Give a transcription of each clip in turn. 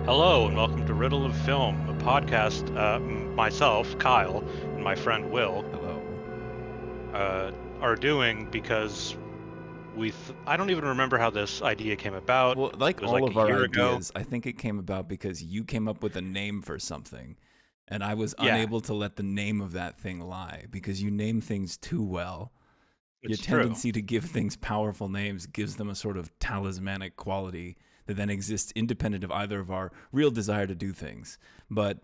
Hello and welcome to Riddle of Film, a podcast myself, Kyle, and my friend Will Hello. uh, are doing because I don't even remember how this idea came about. Well, It like was all like a of our year ago. ideas, I think it came about because you came up with a name for something, and I was Yeah, unable to let the name of that thing lie because you name things too well. Your it's true. tendency to give things powerful names gives them a sort of talismanic quality that then exists independent of either of our real desire to do things. But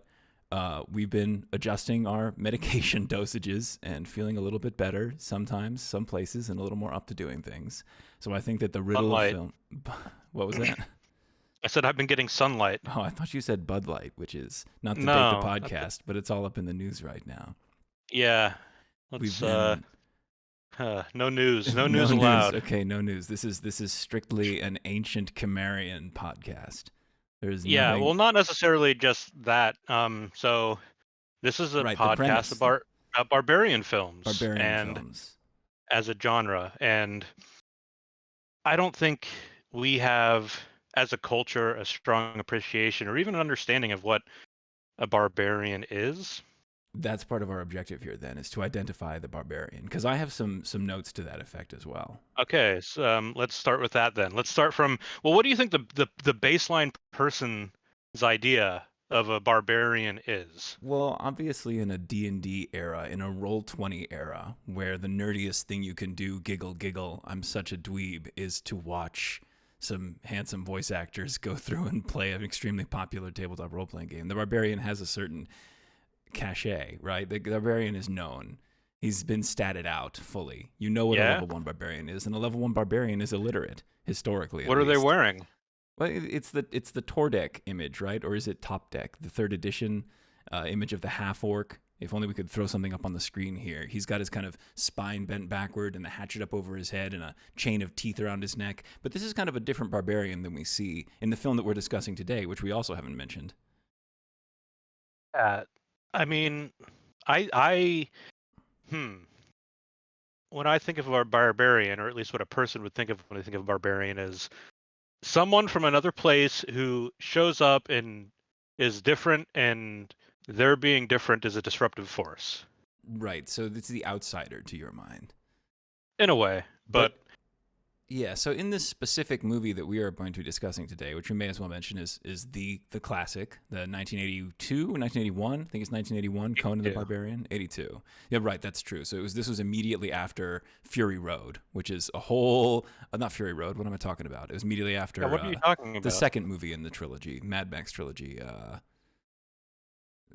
we've been adjusting our medication dosages and feeling a little bit better sometimes, some places, and a little more up to doing things. So I think that the riddle of Sunlight. film. What was that? I said I've been getting sunlight. Oh, I thought you said Bud Light, which is not to date the No. podcast, but it's all up in the news right now. Yeah. We've Let's been no news. No no news news. allowed. Okay, no news. This is strictly an ancient Cimmerian podcast. There's Yeah, nothing well, not necessarily just that. So this is a right. The podcast premise, about barbarian films barbarian and films. as a genre, and I don't think we have, as a culture, a strong appreciation or even an understanding of what a barbarian is. That's part of our objective here. Then is to identify the barbarian because I have some notes to that effect as well. Okay, so let's start with that then. Let's start from, well, what do you think the baseline person's idea of a barbarian is? Well, obviously in a D&D era, in a Roll20 era, where the nerdiest thing you can do, giggle, giggle, I'm such a dweeb, is to watch some handsome voice actors go through and play an extremely popular tabletop role-playing game. The Barbarian has a certain cachet, right? The Barbarian is known. He's been statted out fully. You know what a Yeah? level 1 Barbarian is, and a level 1 Barbarian is illiterate, historically at What are they least. wearing? Well, it's the Tor deck image, right? Or is it Top Deck, the third edition image of the half orc? If only we could throw something up on the screen here. He's got his kind of spine bent backward and the hatchet up over his head and a chain of teeth around his neck. But this is kind of a different barbarian than we see in the film that we're discussing today, which we also haven't mentioned. I mean, I when I think of a barbarian, or at least what a person would think of when they think of a barbarian, is someone from another place who shows up and is different, and their being different is a disruptive force Right. So it's the outsider to your mind. in a way. But But yeah, so in this specific movie that we are going to be discussing today, which we may as well mention is the classic, the 1982, 1981, I think it's 1981, Conan the 82. Barbarian, 82. Yeah, right, that's true. So this was immediately after Fury Road, which is a whole not Fury Road, what am I talking about? It was immediately Yeah, after what are you talking the about? second movie in the trilogy, Mad Max trilogy.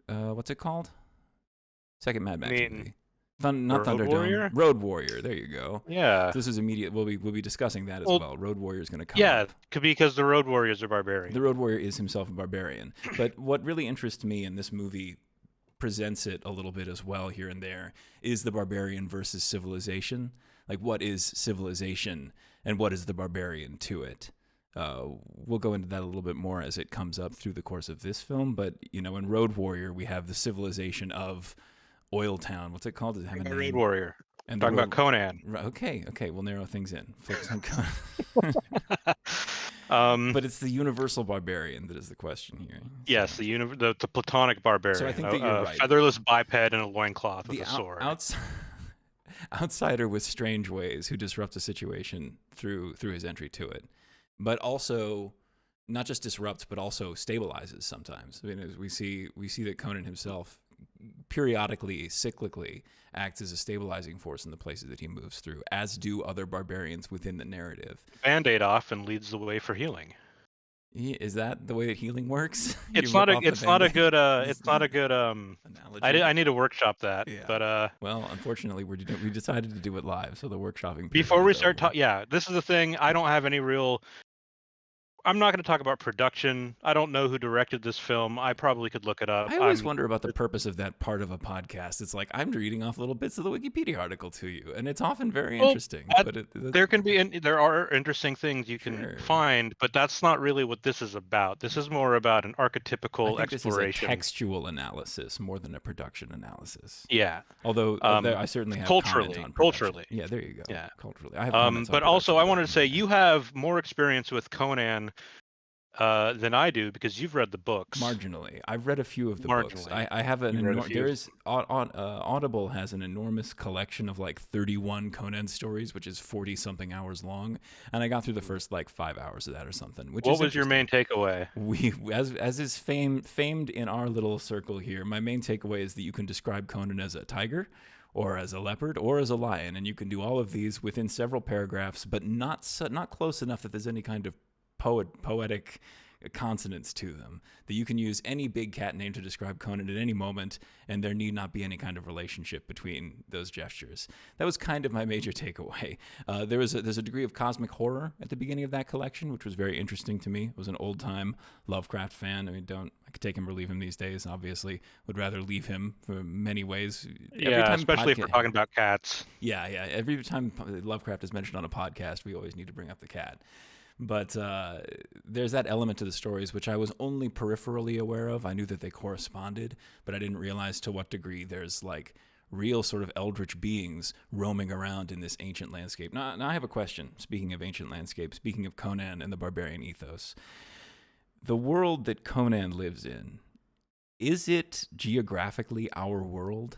What's it called? Second Mad I Max mean, movie. Not Road Thunderdome. Warrior? Road Warrior. There you go. Yeah. So this is immediate. We'll be discussing that as Well, well. Road Warrior is going to come yeah, up. could be because the Road Warriors are The barbarian. Road Warrior is himself a barbarian. But what really interests me in this movie presents it a little bit as well here and there is the barbarian versus civilization. Like, what is civilization and what is the barbarian to it? We'll go into that a little bit more as it comes up through the course of this film. But, you know, in Road Warrior, we have the civilization of Oil Town. What's it called? Does it have a Road name? Warrior. And Talking about Conan. Okay, we'll narrow things in. Focus on But it's the universal barbarian that is the question here. Yes, So, the platonic barbarian. so I think that you're right. Featherless biped and a loincloth with The a sword. outsider with strange ways who disrupts a situation through his entry to it, but also not just disrupts, but also stabilizes sometimes. I mean, as we see that Conan himself periodically, cyclically, acts as a stabilizing force in the places that he moves through, as do other barbarians within the narrative. Band-aid off and leads the way for healing. Is that the way that healing works? It's not a good analogy. I need to workshop that. Yeah. But Well, unfortunately, we decided to do it live, so the workshopping. before we start talking, this is the thing. I don't have any real. I'm not going to talk about production. I don't know who directed this film. I probably could look it up. I always wonder about the purpose of that part of a podcast. It's like I'm reading off little bits of the Wikipedia article to you, and it's often very interesting. But there are interesting things you can find, but that's not really what this is about. This is more about an archetypical exploration. This is a textual analysis more than a production analysis. Yeah. Although I certainly have culturally. Yeah, there you go. Yeah. Culturally, I have comments but on also I production, wanted to say you have more experience with Conan than I do because you've read the books. Marginally. I've read a few of the books. Marginally. I have You've read a there few. is Audible has an enormous collection of like 31 Conan stories, which is 40 something hours long, and I got through the first like 5 hours of that or something, which What is was your interesting. main takeaway? We as is famed in our little circle here, my main takeaway is that you can describe Conan as a tiger or as a leopard or as a lion, and you can do all of these within several paragraphs, but not close enough that there's any kind of poetic consonants to them, that you can use any big cat name to describe Conan at any moment, and there need not be any kind of relationship between those gestures. That was kind of my major takeaway. There's a degree of cosmic horror at the beginning of that collection, which was very interesting to me. I was an old time Lovecraft fan. I mean, I could take him or leave him these days. Obviously, would rather leave him for many ways. Every Yeah, time especially if we're talking about cats. yeah. Every time Lovecraft is mentioned on a podcast, we always need to bring up the cat. But there's that element to the stories which I was only peripherally aware of. I knew that they corresponded, but I didn't realize to what degree there's like real sort of eldritch beings roaming around in this ancient landscape. Now I have a question. Speaking of ancient landscape, speaking of Conan and the barbarian ethos, the world that Conan lives in, is it geographically our world?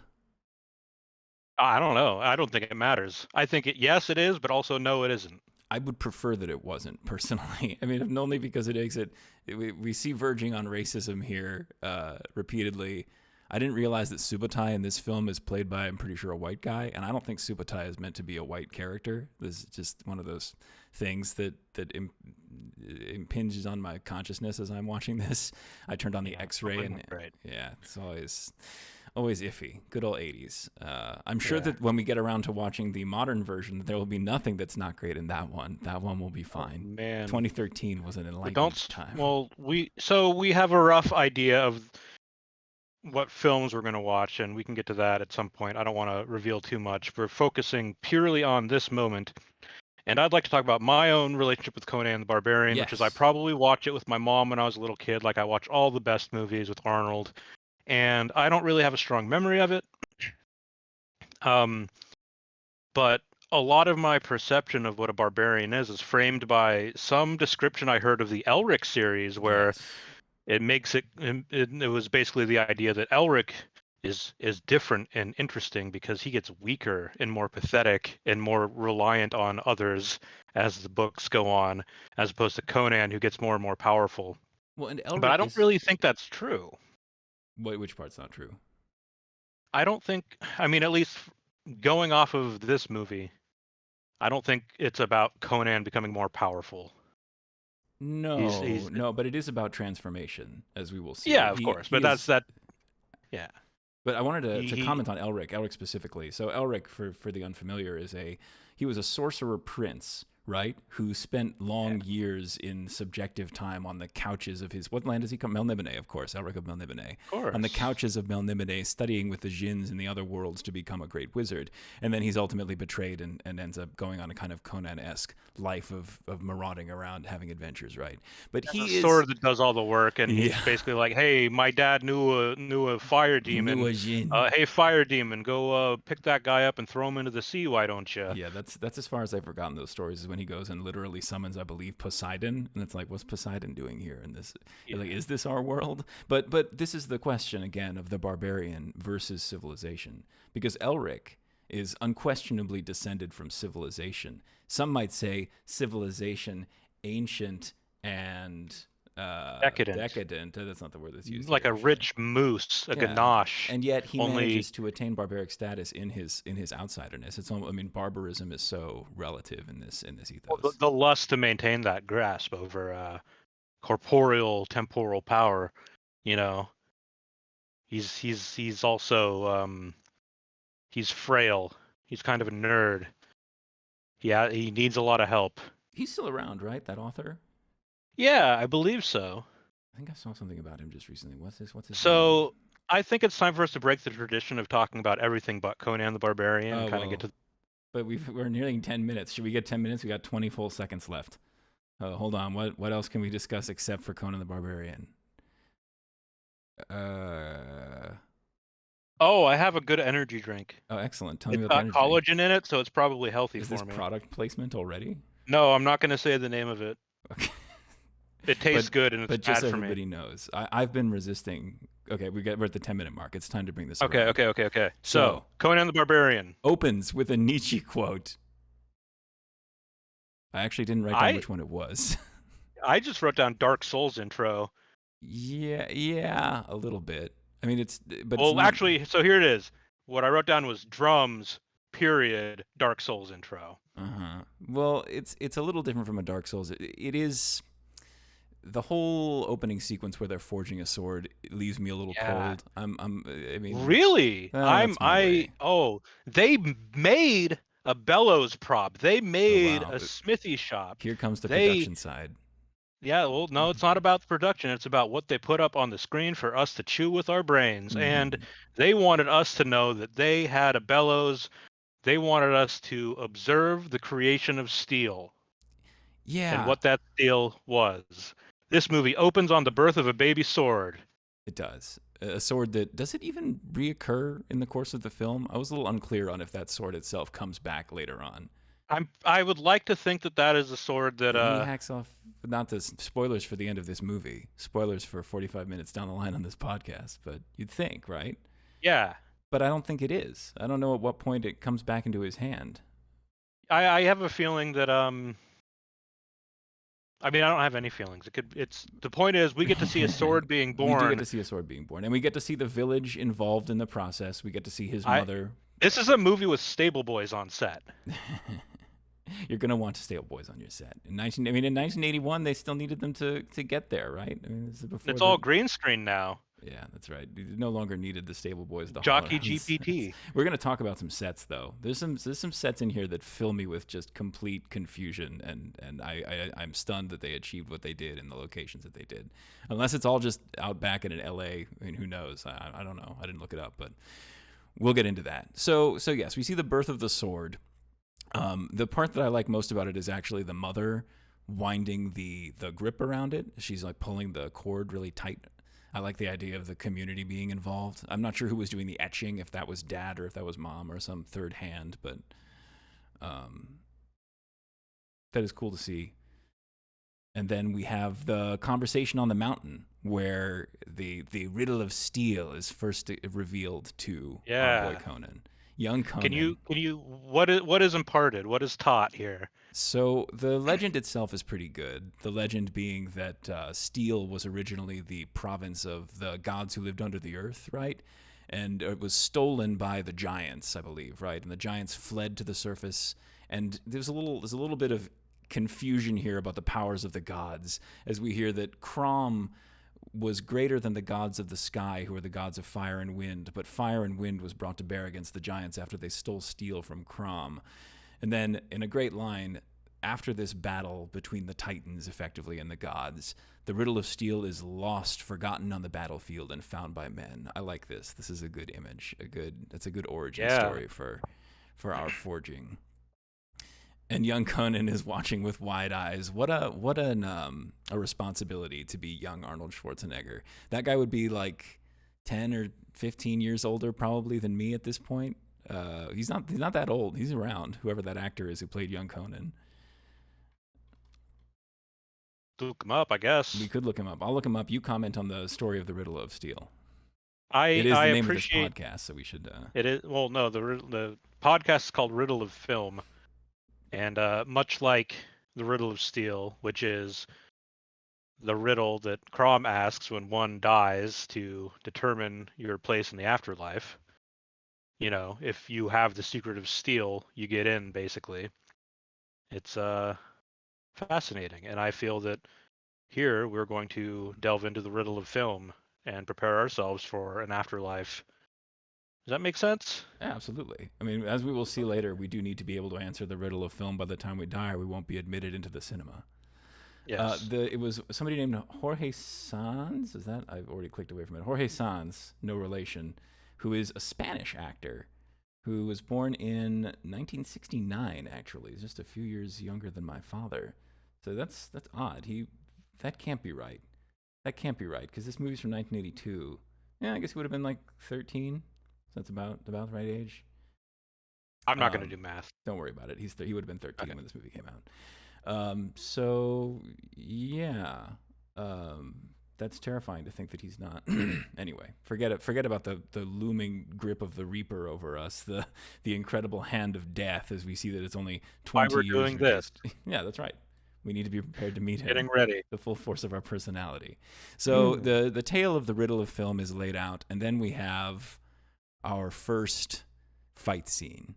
I don't know. I don't think it matters. I think yes, it is, but also no, it isn't. I would prefer that it wasn't, personally. I mean, only because it makes it. We see verging on racism here repeatedly. I didn't realize that Subotai in this film is played by, I'm pretty sure, a white guy, and I don't think Subotai is meant to be a white character. This is just one of those things that impinges on my consciousness as I'm watching this. I turned on the X-ray, and right. yeah, it's always iffy. Good old 80s. I'm sure that when we get around to watching the modern version, there will be nothing that's not great in that one. That one will be fine. Oh, man, 2013 was an enlightening time. Well, we have a rough idea of what films we're going to watch, and we can get to that at some point. I don't want to reveal too much. We're focusing purely on this moment. And I'd like to talk about my own relationship with Conan the Barbarian, which is I probably watch it with my mom when I was a little kid. Like I watch all the best movies with Arnold, and I don't really have a strong memory of it. But a lot of my perception of what a barbarian is framed by some description I heard of the Elric series, where it makes it was basically the idea that Elric is different and interesting because he gets weaker and more pathetic and more reliant on others as the books go on, as opposed to Conan, who gets more and more powerful. Well, and Elric but I don't really think that's true. Wait, which part's not true? I don't think. I mean, at least going off of this movie, I don't think it's about Conan becoming more powerful. No, no, but it is about transformation, as we will see. Yeah, of course. But that's that. Yeah. But I wanted to comment on Elric specifically. So Elric, for the unfamiliar, he was a sorcerer prince, right? Who spent long years in subjective time on the couches of what land does he come? Melniboné, of course. Elric of Melniboné. Of course. On the couches of Melniboné, studying with the Djinns in the other worlds to become a great wizard. And then he's ultimately betrayed and ends up going on a kind of Conan-esque life of marauding around, having adventures, right? But he is sword that does all the work, and he's basically like, "Hey, my dad knew a fire demon. Hey, fire demon, go pick that guy up and throw him into the sea. Why don't you?" Yeah, that's as far as I've forgotten those stories. Is when he goes and literally summons, I believe, Poseidon, and it's like, what's Poseidon doing here in this? Like, is this our world? But this is the question again of the barbarian versus civilization, because Elric is unquestionably descended from civilization. Some might say civilization, ancient and decadent. That's not the word that's used. Like here, a rich moose, a ganache. And yet he manages to attain barbaric status in his outsiderness. I mean, barbarism is so relative in this ethos. Well, the lust to maintain that grasp over corporeal, temporal power. You know, he's also he's frail. He's kind of a nerd. Yeah, he needs a lot of help. He's still around, right? That author? Yeah, I believe so. I think I saw something about him just recently. What's his So name? I think it's time for us to break the tradition of talking about everything but Conan the Barbarian and kind of get to. But we're nearing 10 minutes. Should we get 10 minutes? We got 20 full seconds left. Hold on. What else can we discuss except for Conan the Barbarian? Oh, I have a good energy drink. Oh, excellent. Tell me about the energy drink. It's got collagen in it, so it's probably healthy for me. Is this product placement already? No, I'm not going to say the name of it. Okay. It tastes good and it's But just bad so for me. everybody knows, I've been resisting. Okay, we're at the 10-minute mark. It's time to bring this Okay, around. okay, okay, okay. So So, Conan the Barbarian. opens with a Nietzsche quote. I actually didn't write down I which one it was. I just wrote down Dark Souls intro. Yeah, a little bit. I mean, but it's Well, not. actually, so here it is. What I wrote down was drums, period, Dark Souls intro. Well, it's a little different from a Dark Souls. It is the whole opening sequence where they're forging a sword. It leaves me a little Yeah. cold. I mean, Really? well, that's my way. They made a bellows prop. They Oh made wow, a smithy shop. here comes the They production side. Yeah, well, no, it's not about the production. It's about what they put up on the screen for us to chew with our brains. And Mm-hmm. they wanted us to know that they had a bellows. They wanted us to observe the creation of steel and Yeah, what that steel was. This movie opens on the birth of a baby sword. it does. A sword that does it even reoccur in the course of the film? I was a little unclear on if that sword itself comes back later on. I would like to think that that is a sword that He hacks off. Not the spoilers for the end of this movie. Spoilers for 45 minutes down the line on this podcast. But you'd think, right? yeah. But I don't think it is. I don't know at what point it comes back into his hand. I have a feeling that I mean I don't have any feelings. It's the point is we get to see a sword being We do get born. to see a sword being born, and we get to see the village involved in the process. We get to see his I mother. This is a movie with stable boys on set. You're gonna want to stay boys on your set. In 1981, they still needed them to get there, right? I mean, this is before It's the. all green screen now. Yeah, that's right. You no longer needed the stable boys to haul Jockey around the sets. GPT. We're gonna talk about some sets though. There's some sets in here that fill me with just complete confusion, and I'm stunned that they achieved what they did in the locations that they did. Unless it's all just out back in L.A. I mean, who knows? I don't know. I didn't look it up, but we'll get into that. So yes, we see the birth of the sword. The part that I like most about it is actually the mother winding the grip around it. She's like pulling the cord really tight. I like the idea of the community being involved. I'm not sure who was doing the etching, if that was dad or if that was mom or some third hand, but that is cool to see. And then we have the conversation on the mountain where the riddle of steel is first revealed to our boy Conan. Young Conan. What is imparted? What is taught here? So the legend itself is pretty good. The legend being that steel was originally the province of the gods who lived under the earth, right? And it was stolen by the giants, I believe, right? And the giants fled to the surface. And there's a little bit of confusion here about the powers of the gods, as we hear that Crom was greater than the gods of the sky, who are the gods of fire and wind, but fire and wind was brought to bear against the giants after they stole steel from Crom. And then, in a great line, after this battle between the Titans, effectively, and the gods, the riddle of steel is lost, forgotten on the battlefield, and found by men. I like this. This is a good image. That's a good origin story for our forging. And young Conan is watching with wide eyes. What a responsibility to be young Arnold Schwarzenegger. That guy would be like 10 or 15 years older probably than me at this point. He's not that old. He's around. Whoever that actor is who played young Conan. Look him up, I guess. We could look him up. I'll look him up. You comment on the story of the Riddle of Steel. It is the I name appreciate of this podcast, so we should. It is well, no, the podcast is called Riddle of Film, and much like the Riddle of Steel, which is the riddle that Crom asks when one dies to determine your place in the afterlife. You know, if you have the secret of steel, you get in, basically. It's fascinating, and I feel that here we're going to delve into the riddle of film and prepare ourselves for an afterlife. Does that make sense? Yeah, absolutely. I mean, as we will see later, we do need to be able to answer the riddle of film by the time we die, or we won't be admitted into the cinema. Yes. It was somebody named Jorge Sanz. Is that? I've already clicked away from it. Jorge Sanz, no relation, who is a Spanish actor who was born in 1969. Actually, he's just a few years younger than my father. So that's odd. That can't be right. That can't be right because this movie's from 1982. Yeah, I guess he would have been like 13. So that's about the right age. I'm not going to do math. Don't worry about it. He would have been 13 when this movie came out. So yeah, That's terrifying to think that he's not. Anyway, forget it. Forget about the looming grip of the Reaper over us, the incredible hand of death, as we see that it's only Why 20 we're years doing this. reduced. Yeah, that's right. We need to be prepared to meet him. Getting ready. The full force of our personality. So the tale of the riddle of film is laid out, and then we have our first fight scene.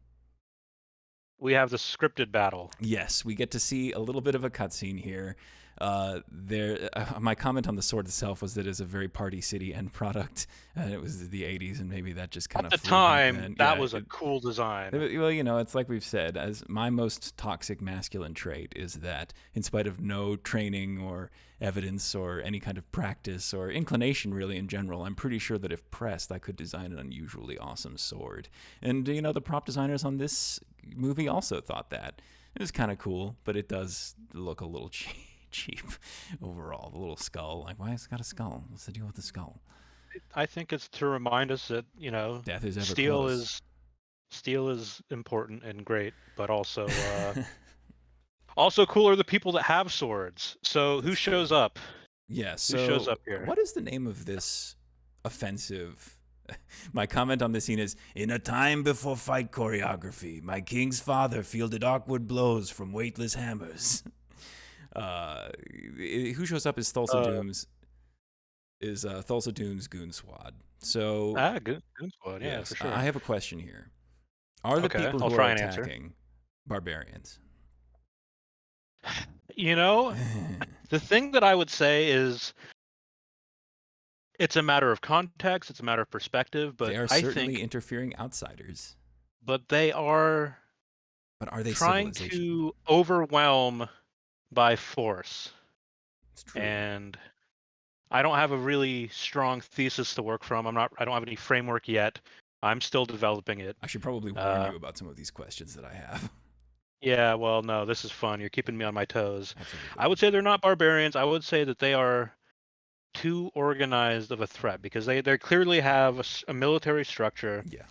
We have the scripted battle. Yes, we get to see a little bit of a cutscene here. My comment on the sword itself was that it's a very Party City end product, and it was the 80s, and maybe that just kind of At the time, that was a cool design. Well, you know, it's like we've said, as my most toxic masculine trait is that in spite of no training or evidence or any kind of practice or inclination really in general, I'm pretty sure that if pressed, I could design an unusually awesome sword. And, you know, the prop designers on this movie also thought that. It was kind of cool, but it does look a little cheap overall. The little skull, like, why has it got a skull? What's the deal with the skull? I think it's to remind us that, you know, death is ever steel close. Steel is important and great, but also also cool are the people that have swords. So who shows up? Yeah, so who shows up here? What is the name of this offensive? My comment on this scene is, in a time before fight choreography, my king's father fielded awkward blows from weightless hammers. Who shows up is Thulsa Doom's Goon Squad. So Goon Squad, yeah, yes, for sure. I have a question here. Are the people who are attacking barbarians? You know, the thing that I would say is it's a matter of context, it's a matter of perspective, but they are I certainly think interfering outsiders. But they are they trying to overwhelm by force. It's true. And I don't have a really strong thesis to work from. I don't have any framework yet. I'm still developing it. I should probably warn you about some of these questions that I have. Yeah, well, no, this is fun. You're keeping me on my toes. Absolutely. I would say they're not barbarians. I would say that they are too organized of a threat because they clearly have a military structure. Yeah.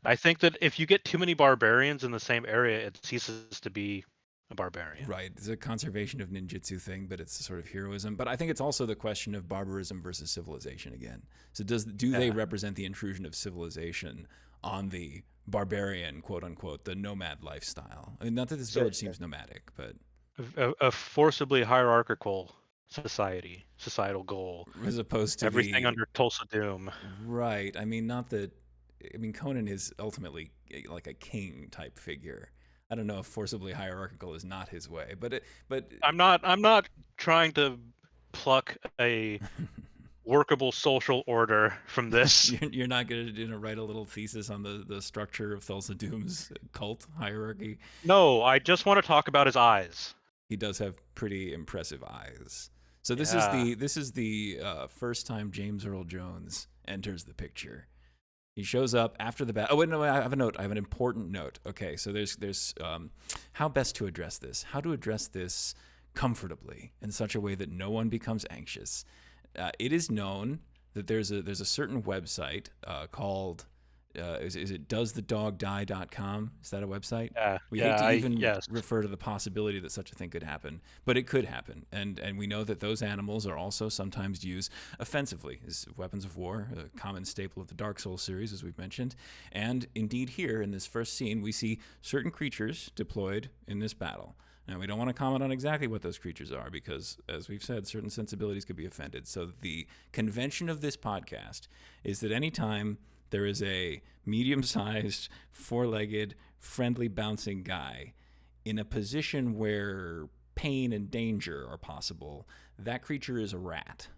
I think that if you get too many barbarians in the same area, it ceases to be a barbarian. Right. It's a conservation of ninjutsu thing, but it's a sort of heroism. But I think it's also the question of barbarism versus civilization again. So do they represent the intrusion of civilization on the barbarian, quote unquote, the nomad lifestyle? I mean, not that this village seems nomadic, but a forcibly hierarchical societal goal, as opposed to everything under Tulsa Doom. Right. I mean, not that. I mean, Conan is ultimately like a king type figure. I don't know if forcibly hierarchical is not his way, but I'm not trying to pluck a workable social order from this. You're not going to write a little thesis on the structure of Thulsa Doom's cult hierarchy? No, I just want to talk about his eyes. He does have pretty impressive eyes. So this is the first time James Earl Jones enters the picture. He shows up after the battle. Oh, wait, no, I have a note. I have an important note. Okay, so there's how best to address this. How to address this comfortably in such a way that no one becomes anxious. It is known that there's a certain website called is it doesthedogdie.com? Is that a website? Yeah. We hate to even refer to the possibility that such a thing could happen, but it could happen. And we know that those animals are also sometimes used offensively as weapons of war, a common staple of the Dark Souls series, as we've mentioned. And indeed here in this first scene, we see certain creatures deployed in this battle. Now, we don't want to comment on exactly what those creatures are because, as we've said, certain sensibilities could be offended. So the convention of this podcast is that anytime there is a medium-sized, four-legged, friendly, bouncing guy in a position where pain and danger are possible, that creature is a rat.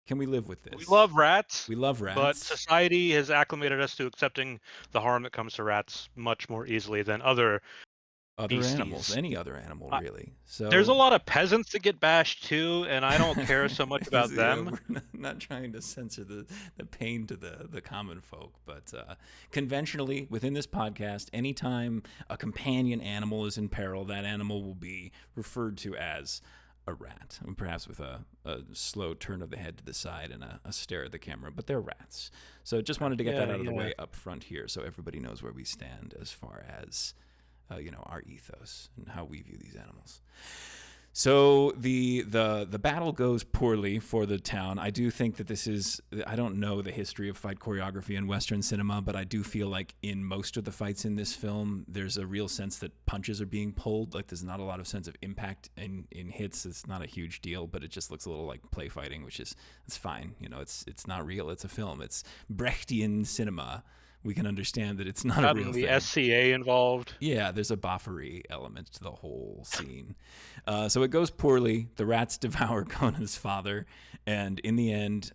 Can we live with this? We love rats. We love rats. But society has acclimated us to accepting the harm that comes to rats much more easily than other animals, any other animal, really. So there's a lot of peasants that get bashed too, and I don't care so much about them. We're not trying to censor the pain to the common folk, but conventionally within this podcast, anytime a companion animal is in peril, that animal will be referred to as a rat, and perhaps with a slow turn of the head to the side and a stare at the camera, but they're rats. So just wanted to get that out of the way up front here so everybody knows where we stand as far as our ethos and how we view these animals. So the battle goes poorly for the town. I do think that this is, I don't know the history of fight choreography in Western cinema, but I do feel like in most of the fights in this film, there's a real sense that punches are being pulled. Like there's not a lot of sense of impact in hits. It's not a huge deal, but it just looks a little like play fighting, which is, it's fine. You know, it's not real. It's a film. It's Brechtian cinema. We can understand that it's not a real the thing. SCA involved. Yeah, there's a boffery element to the whole scene. So it goes poorly. The rats devour Conan's father. And in the end,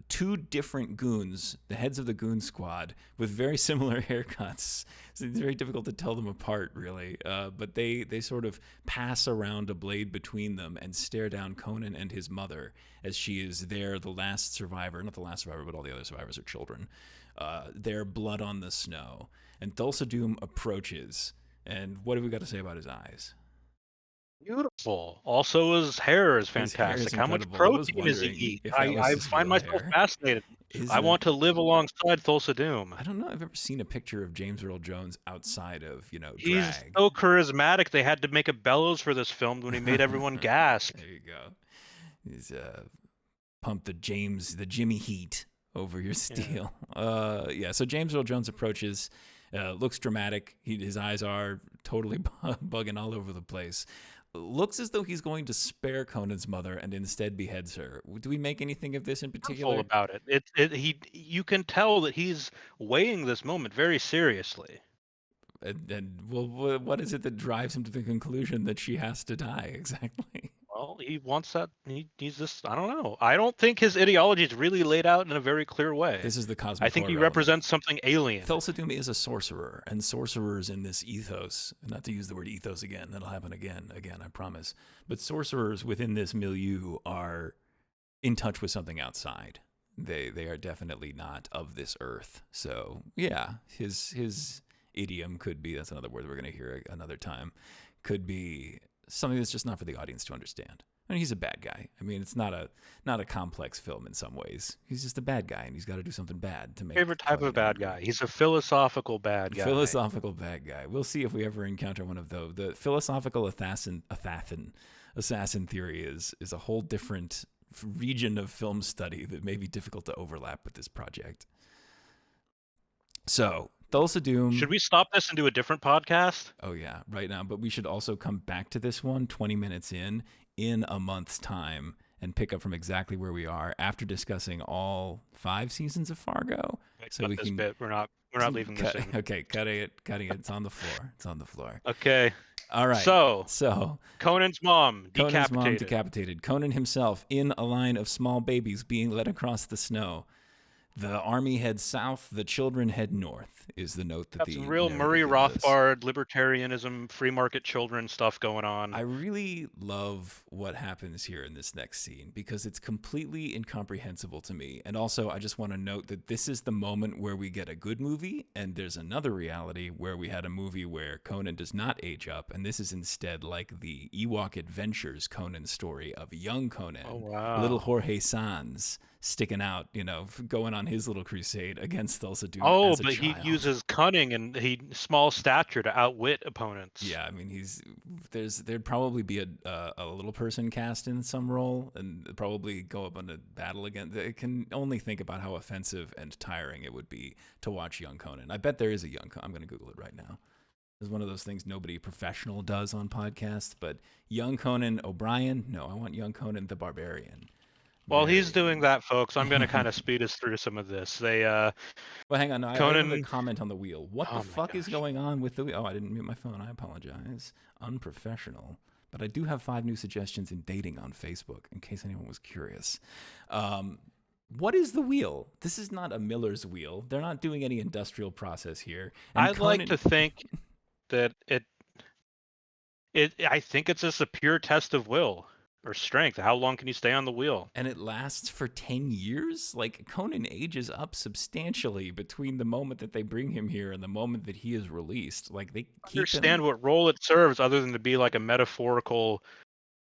two different goons, the heads of the goon squad, with very similar haircuts. So it's very difficult to tell them apart, really. But they sort of pass around a blade between them and stare down Conan and his mother as she is there, the last survivor. Not the last survivor, but all the other survivors are children. Their blood on the snow. And Thulsa Doom approaches. And what have we got to say about his eyes? Beautiful. Also, his hair is His hair is fantastic. How much incredible. I was protein does he wondering eat? if that was I his find real myself hair. fascinated. Is I it? want to live alongside Thulsa Doom. I don't know. I've ever seen a picture of James Earl Jones outside of, He's drag. so charismatic. They had to make a bellows for this film when he made everyone gasp. There you go. He's pump the Jimmy heat over your steel. Yeah. So James Earl Jones approaches, looks dramatic. His eyes are totally bugging all over the place. Looks as though he's going to spare Conan's mother and instead beheads her. Do we make anything of this in particular? About it. You can tell that he's weighing this moment very seriously. And well, what is it that drives him to the conclusion that she has to die exactly? Well, he wants that. He's just. I don't know. I don't think his ideology is really laid out in a very clear way. This is the cosmic. I think he horror element. represents something alien. Thulsa Doom is a sorcerer, and sorcerers in this ethos, not to use the word ethos again, that'll happen again, I promise. But sorcerers within this milieu are in touch with something outside. They are definitely not of this earth. So yeah, his idiom could be, that's another word we're going to hear another time, could be something that's just not for the audience to understand. I mean, he's a bad guy. I mean, it's not a complex film in some ways. He's just a bad guy, and he's got to do something bad to make. Favorite type of bad guy. He's a philosophical bad guy. Philosophical bad guy. We'll see if we ever encounter one of those. The philosophical assassin theory is a whole different region of film study that may be difficult to overlap with this project. So, Thulsa Doom. Should we stop this and do a different podcast? Oh, yeah, right now. But we should also come back to this one 20 minutes in a month's time and pick up from exactly where we are after discussing all 5 seasons of Fargo. So we can. We're not leaving this in. Okay, cutting it. It's on the floor. Okay. All right. So Conan's mom decapitated. Conan himself in a line of small babies being led across the snow. The army heads south, the children head north, is the note that That's real Murray Rothbard, libertarianism, free market children stuff going on. I really love what happens here in this next scene because it's completely incomprehensible to me. And also, I just want to note that this is the moment where we get a good movie, and there's another reality where we had a movie where Conan does not age up, and this is instead like the Ewok Adventures Conan story of young Conan, little Jorge Sanz, sticking out, going on his little crusade against Thulsa Doom. As a but child. He uses cunning and small stature to outwit opponents. Yeah, I mean, there'd probably be a little person cast in some role and probably go up on a battle again. They can only think about how offensive and tiring it would be to watch young Conan. I bet there is a young Conan. I'm going to Google it right now. It's one of those things nobody professional does on podcasts, but young Conan O'Brien? No, I want young Conan the Barbarian. While he's doing that, folks, I'm going to kind of speed us through some of this. Well, hang on. No, Conan... I have a comment on the wheel. What the fuck is going on with the wheel? Oh, I didn't mute my phone. I apologize. Unprofessional. But I do have 5 new suggestions in dating on Facebook, in case anyone was curious. What is the wheel? This is not a miller's wheel. They're not doing any industrial process here. And I'd like to think that I think it's just a pure test of will. Or strength. How long can you stay on the wheel? And it lasts for 10 years? Like, Conan ages up substantially between the moment that they bring him here and the moment that he is released. Like, they understand what role it serves other than to be like a metaphorical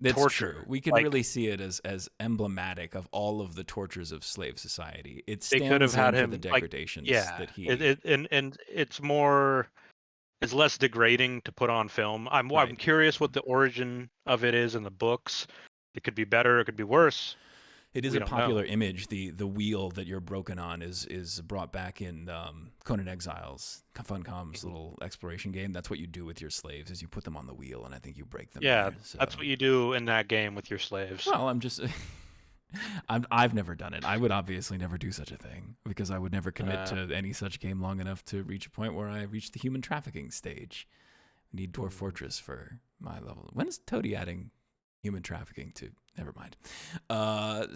torture. True. We can really see it as emblematic of all of the tortures of slave society. It stands could have had him for the degradations that he... and it's more... is less degrading to put on film. I'm Right. curious what the origin of it is in the books. It could be better, it could be worse. It is We a don't popular know. image. The wheel that you're broken on is brought back in Conan Exiles, Funcom's Mhm. little exploration game. That's what you do with your slaves is you put them on the wheel, and I think you break them Yeah, there. So, that's what you do in that game with your slaves. well, I'm just I've never done it. I would obviously never do such a thing because I would never commit Uh, to any such game long enough to reach a point where I reach the human trafficking stage. I need Dwarf mm. Fortress for my level. When is Toady adding human trafficking to? Never mind.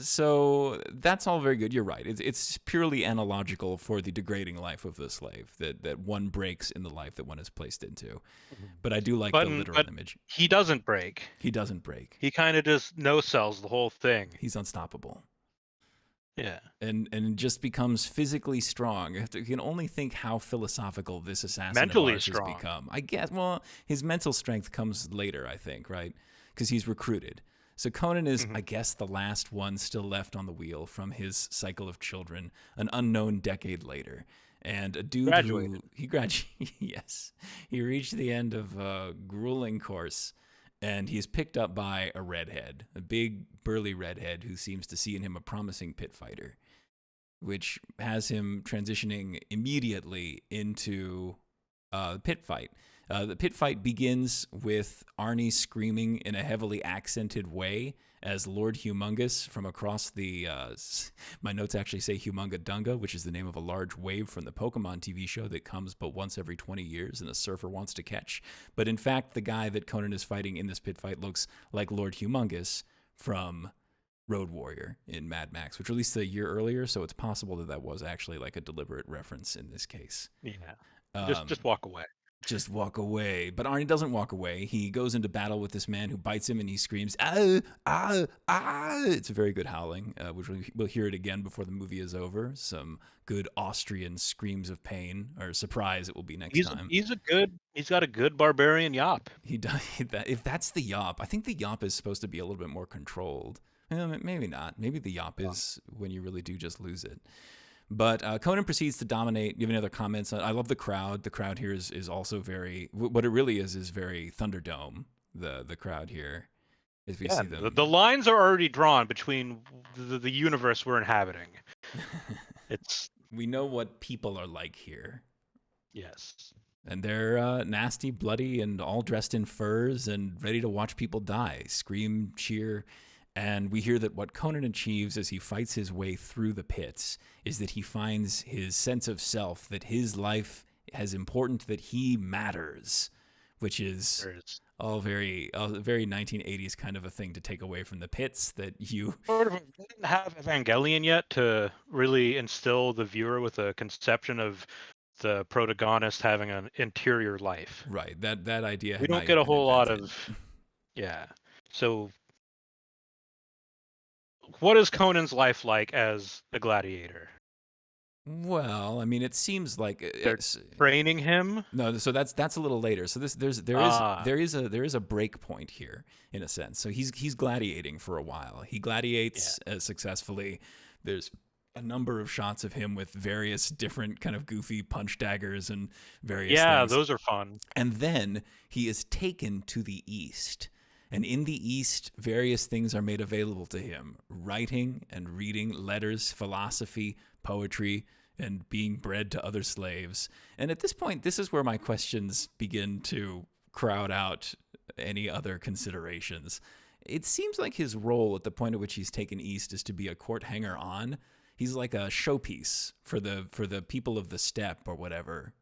So that's all very good. You're right. It's purely analogical for the degrading life of the slave that one breaks in the life that one is placed into. Mhm. But I do like But the literal but image. he doesn't break. He doesn't break. He kind of just no sells the whole thing. He's unstoppable. Yeah. And just becomes physically strong. You can only think how philosophical this assassin of Mentally ours has strong. become. I guess. Well, his mental strength comes later, I think, right? Because he's recruited. So Conan is, Hmm. I guess, the last one still left on the wheel from his cycle of children, an unknown decade later. And a dude Graduated. who he graduated, yes, he reached the end of a grueling course, and he's picked up by a redhead, a big burly redhead who seems to see in him a promising pit fighter, which has him transitioning immediately into the pit fight. The pit fight begins with Arnie screaming in a heavily accented way as Lord Humongous from across the. My notes actually say Humunga Dunga, which is the name of a large wave from the Pokemon TV show that comes but once every 20 years and a surfer wants to catch. But in fact, the guy that Conan is fighting in this pit fight looks like Lord Humongous from Road Warrior in Mad Max, which released a year earlier, so it's possible that that was actually like a deliberate reference in this case. Yeah. Just Um, walk away. just walk away. But Arnie doesn't walk away. He goes into battle with this man who bites him and he screams, ah, ah, ah. It's a very good howling, which we'll hear it again before the movie is over. Some good Austrian screams of pain or surprise it will be next time. He's got a good barbarian yop. He does that. If that's the yop, I think the yop is supposed to be a little bit more controlled. Maybe not. Maybe the yop is when you really do just lose it. But Conan proceeds to dominate. You have any other comments? I love the crowd. The crowd here is also very. What it really is very Thunderdome. The crowd here, as we Yeah, see the them. lines are already drawn between the universe we're inhabiting. It's We know what people are like here, yes. and they're nasty, bloody, and all dressed in furs and ready to watch people die, scream, cheer. And we hear that what Conan achieves as he fights his way through the pits is that he finds his sense of self, that his life is important, that he matters, which is There's very 1980s kind of a thing to take away from the pits. That you sort of we didn't have Evangelion yet to really instill the viewer with a conception of the protagonist having an interior life. right that idea We had don't not get yet a been whole lot invented. of yeah. So what is Conan's life like as a gladiator? Well, I mean, it seems like They're training him. no. So that's a little later. So Ah, there is a break point here in a sense. So he's gladiating for a while. He yeah. gladiates successfully. There's a number of shots of him with various different kind of goofy punch daggers and various Yeah, things. those are fun. And then he is taken to the East. And in the East, various things are made available to him writing and reading letters, philosophy, poetry, and being bred to other slaves. And at this point, this is where my questions begin to crowd out any other considerations. It seems like his role at the point at which he's taken east is to be a court hanger on. He's like a showpiece for the people of the steppe or whatever.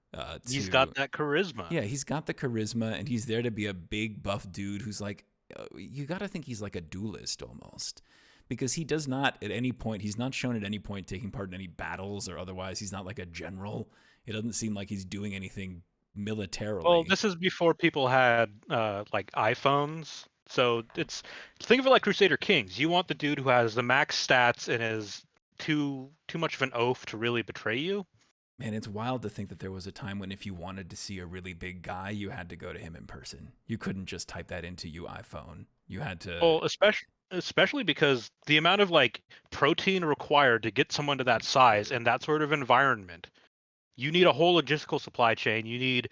He's To got that charisma. Yeah, he's got the charisma, and he's there to be a big buff dude who's like, you got to think he's like a duelist almost, because he does not at any point, he's not shown at any point taking part in any battles or otherwise. He's not like a general. It doesn't seem like he's doing anything Well, militarily. this is before people had like iPhones. So it's think of it like Crusader Kings. You want the dude who has the max stats and is too much of an oaf to really betray you. Man, it's wild to think that there was a time when if you wanted to see a really big guy, you had to go to him in person. You couldn't just type that into you iPhone. You had to. Well, especially because the amount of like protein required to get someone to that size and that sort of environment, you need a whole logistical supply chain. You need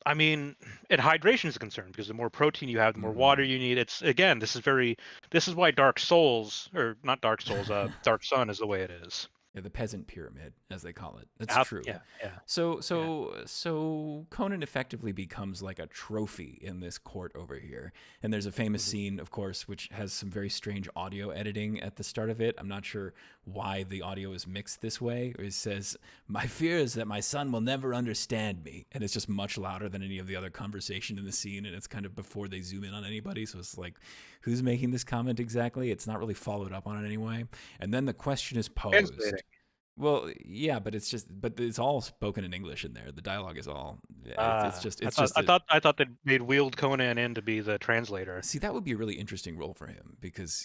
I mean, and hydration is a concern because the more protein you have, the more water you need. It's again, this is why Dark Souls, or not Dark Souls, Dark Sun is the way it is. Yeah, the peasant pyramid, as they call it. That's true. Yeah, yeah. So Conan effectively becomes like a trophy in this court over here. And there's a famous scene, of course, which has some very strange audio editing at the start of it. I'm not sure why the audio is mixed this way. It says, "My fear is that my son will never understand me." And it's just much louder than any of the other conversation in the scene. And it's kind of before they zoom in on anybody. So it's like, who's making this comment exactly? It's not really followed up on it anyway. And then the question is posed. Well, yeah, but it's all spoken in English in there. The dialogue is all. I thought they made wheeled Conan in to be the translator. See, that would be a really interesting role for him because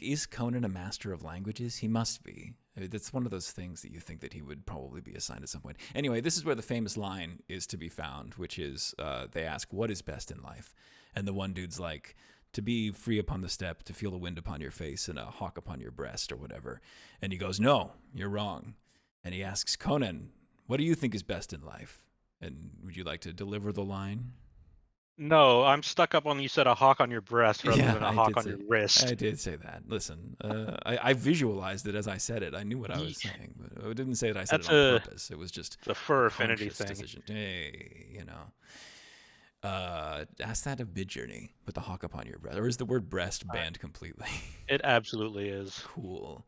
is Conan a master of languages? He must be. I mean, that's one of those things that you think that he would probably be assigned at some point. Anyway, this is where the famous line is to be found, which is they ask, "What is best in life?" And the one dude's like, "To be free upon the step, to feel the wind upon your face and a hawk upon your breast," or whatever. And he goes, "No, you're wrong." And he asks Conan, "What do you think is best in life?" And would you like to deliver the line? No, I'm stuck up on you said a hawk on your breast rather than a hawk on your wrist. I did say that. Listen, I visualized it as I said it. I knew what I was saying, but I didn't say that I said it on purpose. It was just the fur affinity thing. Decision. Hey, ask that of Mid Journey with the hawk upon your breast, or is the word breast banned completely? It absolutely is. Cool.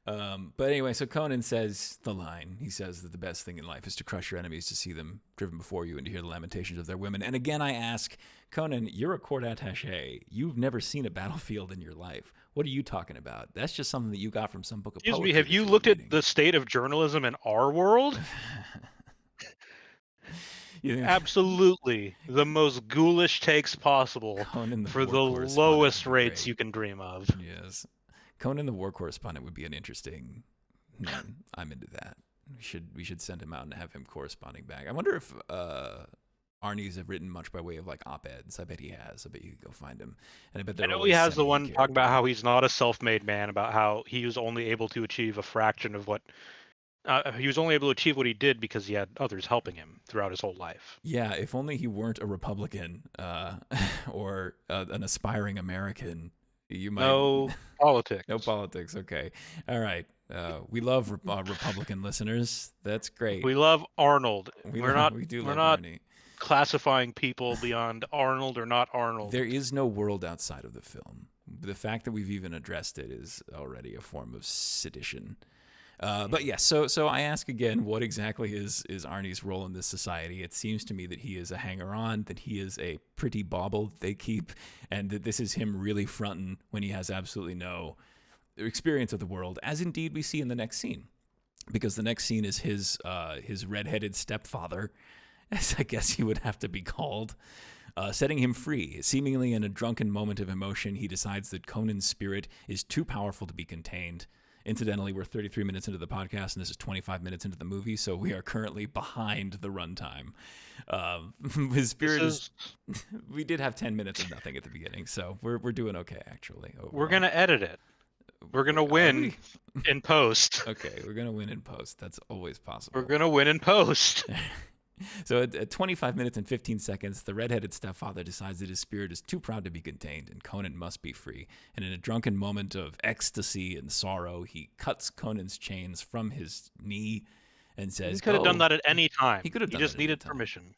But anyway, so Conan says the line. He says that the best thing in life is to crush your enemies, to see them driven before you, and to hear the lamentations of their women. And again, I ask, Conan, you're a court attaché. You've never seen a battlefield in your life. What are you talking about? That's just something that you got from some book of poetry. Excuse me, have you looked at the state of journalism in our world? Absolutely. The most ghoulish takes possible for the lowest rates you can dream of. Yes. Conan the war correspondent would be an interesting. I'm into that. We should send him out and have him corresponding back. I wonder if Arnie's have written much by way of like op-eds. I bet he has. I bet you could go find him. And I bet I know he has the one talking about how he's not a self-made man, about how he was only able to achieve a fraction of what he was only able to achieve what he did because he had others helping him throughout his whole life. Yeah, if only he weren't a Republican or an aspiring American. You might... No politics. No politics. Okay. All right. We love Republican listeners. That's great. We love Arnold. We're not Arnie. Classifying people beyond Arnold or not Arnold. There is no world outside of the film. The fact that we've even addressed it is already a form of sedition. But yes, so I ask again, what exactly is Arnie's role in this society? It seems to me that he is a hanger-on, that he is a pretty bauble they keep, and that this is him really fronting when he has absolutely no experience of the world, as indeed we see in the next scene. Because the next scene is his redheaded stepfather, as I guess he would have to be called, setting him free. Seemingly in a drunken moment of emotion, he decides that Conan's spirit is too powerful to be contained. Incidentally, we're 33 minutes into the podcast, and this is 25 minutes into the movie, so we are currently behind the runtime. His spirit is... We did have 10 minutes of nothing at the beginning, so we're doing okay, actually. Overall. We're going to edit it. We're going to win in post. Okay, we're going to win in post. That's always possible. We're going to win in post. So at 25 minutes and 15 seconds, the redheaded stepfather decides that his spirit is too proud to be contained and Conan must be free. And in a drunken moment of ecstasy and sorrow, he cuts Conan's chains from his knee and says, he could have done that at any time. He could have done just needed permission.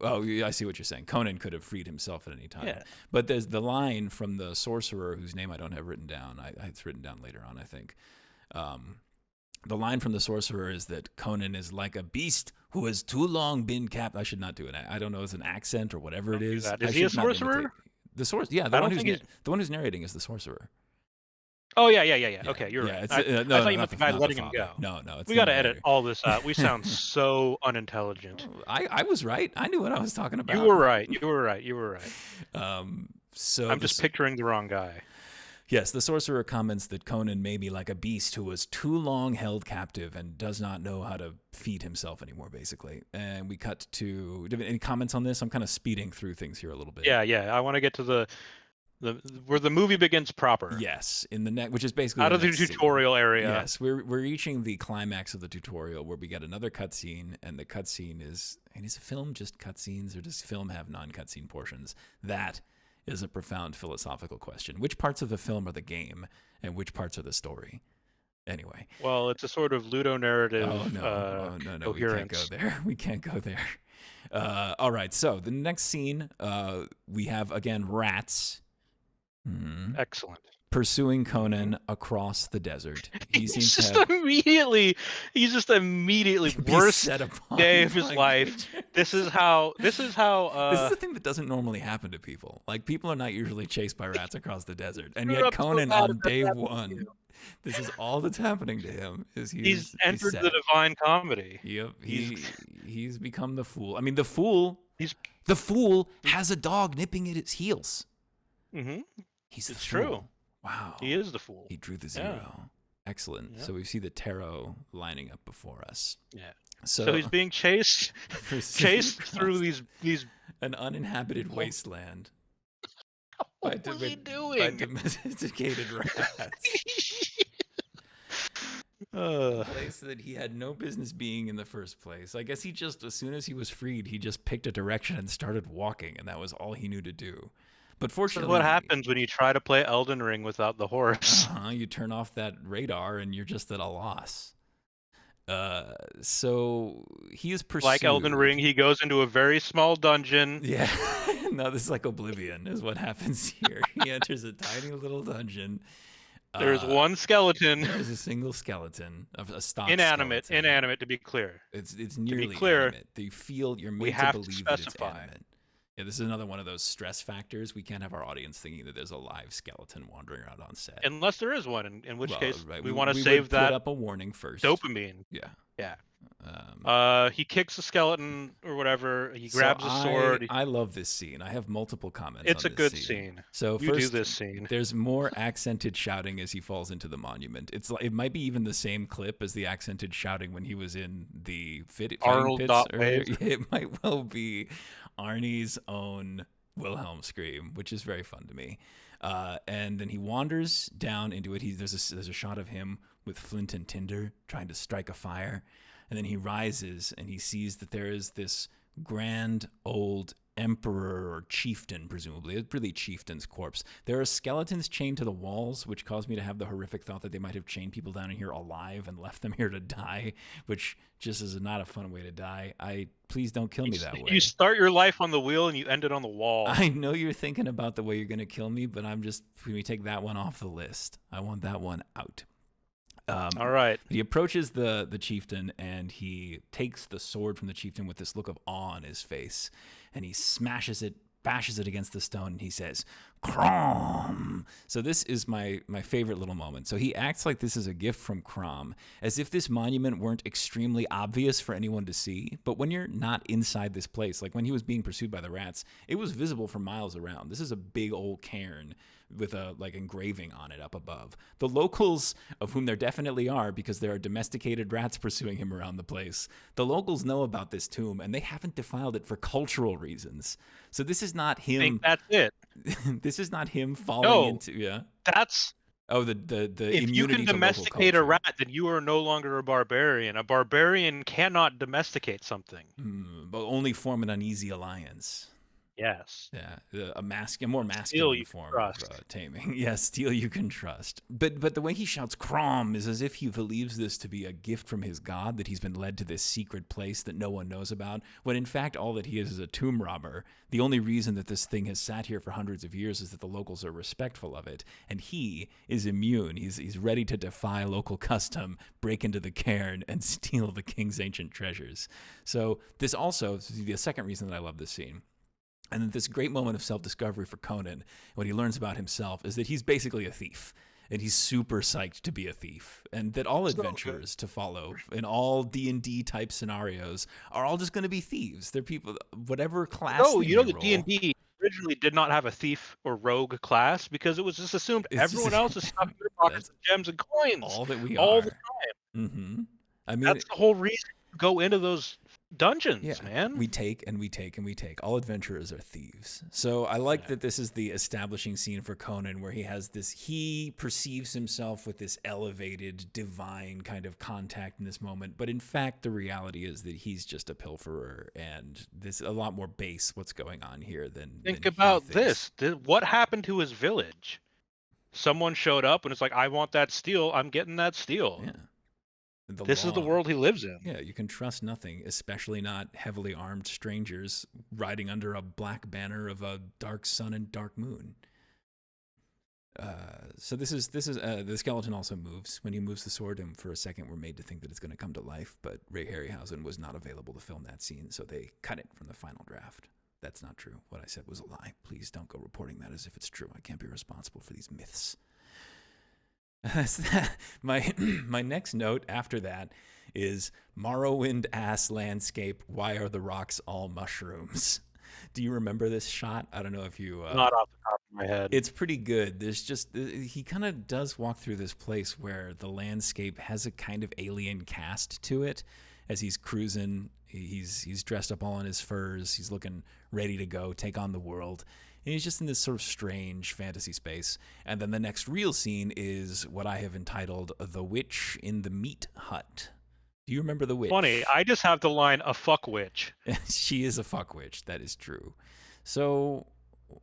Oh, I see what you're saying. Conan could have freed himself at any time. Yeah. But there's the line from the sorcerer, whose name I don't have written down. It's written down later on, I think. The line from the sorcerer is that Conan is like a beast who has too long been capped. I should not do it. I don't know, it's an accent or whatever it is. Is he a sorcerer? Yeah, the one who's narrating is the sorcerer. Oh yeah. Okay, you're right. I thought you meant the guy letting him go. No. We got to edit all this out. We sound so unintelligent. I was right. I knew what I was talking about. You were right. So I'm just picturing the wrong guy. Yes, the sorcerer comments that Conan may be like a beast who was too long held captive and does not know how to feed himself anymore, basically. And we cut to... Any comments on this? I'm kind of speeding through things here a little bit. Yeah. I want to get to where the movie begins proper. Yes, in the next, which is basically Out the of the next scene. tutorial area. Yes, we're reaching the climax of the tutorial where we get another cutscene, and the cutscene is, and is a film just cutscenes, or does film have non-cutscene portions? That is a profound philosophical question. Which parts of the film are the game, and which parts are the story? Anyway. Well, it's a sort of ludonarrative no, we can't go coherence. there. We can't go there. All right, so the next scene, we have, again, rats. Excellent. Pursuing Conan across the desert. He's just immediately worst day of his life. This is how this is the thing that doesn't normally happen to people. Like, people are not usually chased by rats across the desert, and yet Conan on day one, this is all that's happening to him. He's entered the divine comedy. Yep, he's become the fool. I mean, the fool has a dog nipping at its heels. Mm-hmm. It's true. Wow. He is the fool. He drew the zero. Yeah. Excellent. Yeah. So we see the tarot lining up before us. Yeah. So he's being chased through these an uninhabited wasteland. What was he doing? By domesticated rats. A place that he had no business being in the first place. I guess he just, as soon as he was freed, he just picked a direction and started walking, and that was all he knew to do. But fortunately, what happens when you try to play Elden Ring without the horse? You turn off that radar and you're just at a loss. So he is pursued. Like Elden Ring, he goes into a very small dungeon. Yeah. No, this is like Oblivion is what happens here. He enters a tiny little dungeon. There's one skeleton. There's a single skeleton of a stock inanimate, skeleton. Inanimate, to be clear. It's nearly inanimate. You're made to believe that it's inanimate. Yeah, this is another one of those stress factors. We can't have our audience thinking that there's a live skeleton wandering around on set. Unless there is one, in which case we want to save that. Put up a warning first. Dopamine. Yeah. Yeah. He kicks the skeleton or whatever. He grabs a sword. I love this scene. I have multiple comments. It's a good scene. So you do this scene. There's more accented shouting as he falls into the monument. It might be even the same clip as the accented shouting when he was in the Arnold pits. It might well be Arnie's own Wilhelm scream, which is very fun to me. And then he wanders down into it. There's a shot of him with flint and tinder trying to strike a fire. And then he rises and he sees that there is this grand old emperor or chieftain, presumably. It's really chieftain's corpse. There are skeletons chained to the walls, which caused me to have the horrific thought that they might have chained people down in here alive and left them here to die, which just is not a fun way to die. Please don't kill me that way. You start your life on the wheel and you end it on the wall. I know you're thinking about the way you're going to kill me, but I'm just going to take that one off the list. I want that one out. All right. He approaches the chieftain and he takes the sword from the chieftain with this look of awe on his face, and he bashes it against the stone, and he says, "Crom." So this is my favorite little moment. So he acts like this is a gift from Crom, as if this monument weren't extremely obvious for anyone to see. But when you're not inside this place, like when he was being pursued by the rats, it was visible for miles around. This is a big old cairn with a engraving on it up above. The locals, of whom there definitely are because there are domesticated rats pursuing him around the place, the locals know about this tomb and they haven't defiled it for cultural reasons. So this is not him. I think that's it. This is not him falling into That's the if you can domesticate a rat, then you are no longer a barbarian. A barbarian cannot domesticate something. But only form an uneasy alliance. Yes. Yeah, a more masculine form of taming. Yes, steel you can trust. But the way he shouts "Crom" is as if he believes this to be a gift from his god, that he's been led to this secret place that no one knows about, when in fact all that he is a tomb robber. The only reason that this thing has sat here for hundreds of years is that the locals are respectful of it, and he is immune. He's ready to defy local custom, break into the cairn, and steal the king's ancient treasures. So this also is the second reason that I love this scene. And then this great moment of self-discovery for Conan, what he learns about himself, is that he's basically a thief. And he's super psyched to be a thief. And that all adventurers to follow in all D&D type scenarios are all just going to be thieves. They're people, whatever class they know that D&D originally did not have a thief or rogue class because it was just assumed everyone else is stuffing their pockets with gems and coins all that we all are. the time. Mm-hmm. I mean, that's the whole reason you go into those Yeah, dungeons, man. we take and we take and we take. All adventurers are thieves. So I like Yeah. that this is the establishing scene for Conan where he perceives himself with this elevated, divine kind of contact in this moment. But in fact, the reality is that he's just a pilferer, and there's a lot more base what's going on here than Think he about thinks. this. What happened to his village? Someone showed up and it's like, I want that steel. I'm getting that steel. Yeah. The This is the law. world he lives in. Yeah, you can trust nothing, especially not heavily armed strangers riding under a black banner of a dark sun and dark moon. So this is the skeleton also moves. When he moves the sword, and for a second we're made to think that it's going to come to life, but Ray Harryhausen was not available to film that scene, so they cut it from the final draft. That's not true. What I said was a lie. Please don't go reporting that as if it's true. I can't be responsible for these myths. My next note after that is Morrowind ass landscape. Why are the rocks all mushrooms? Do you remember this shot? I don't know if you. Not off the top of my head. It's pretty good. There's just he kind of does walk through this place where the landscape has a kind of alien cast to it. As he's cruising, he's dressed up all in his furs. He's looking ready to go take on the world. And he's just in this sort of strange fantasy space. And then the next real scene is what I have entitled The Witch in the Meat Hut. Do you remember the witch? Funny, I just have the line, a fuck witch. She is a fuck witch. That is true. So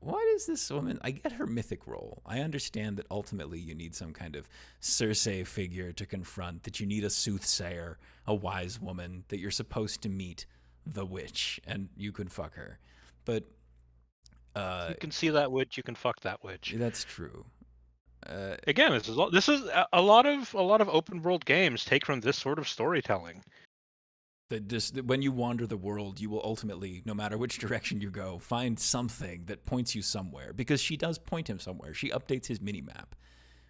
what is this woman? I get her mythic role. I understand that ultimately you need some kind of Circe figure to confront, that you need a soothsayer, a wise woman, that you're supposed to meet the witch, and you can fuck her. But You can see that witch, you can fuck that witch. that's true. Again, this is a lot of open world games take from this sort of storytelling. That when you wander the world, you will ultimately, no matter which direction you go, find something that points you somewhere. Because she does point him somewhere. She updates his minimap,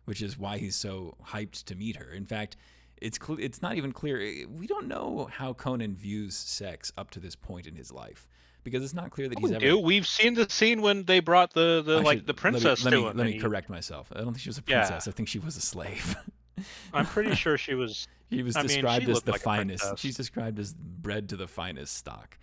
which is why he's so hyped to meet her. In fact, it's not even clear. We don't know how Conan views sex up to this point in his life. Because it's not clear that he's ever. We've seen the scene when they brought the princess to him. Let me correct myself. I don't think she was a princess. Yeah. I think she was a slave. I'm pretty sure she was. She was I mean, described she as looked the like a finest. princess. She's described as bred to the finest stock.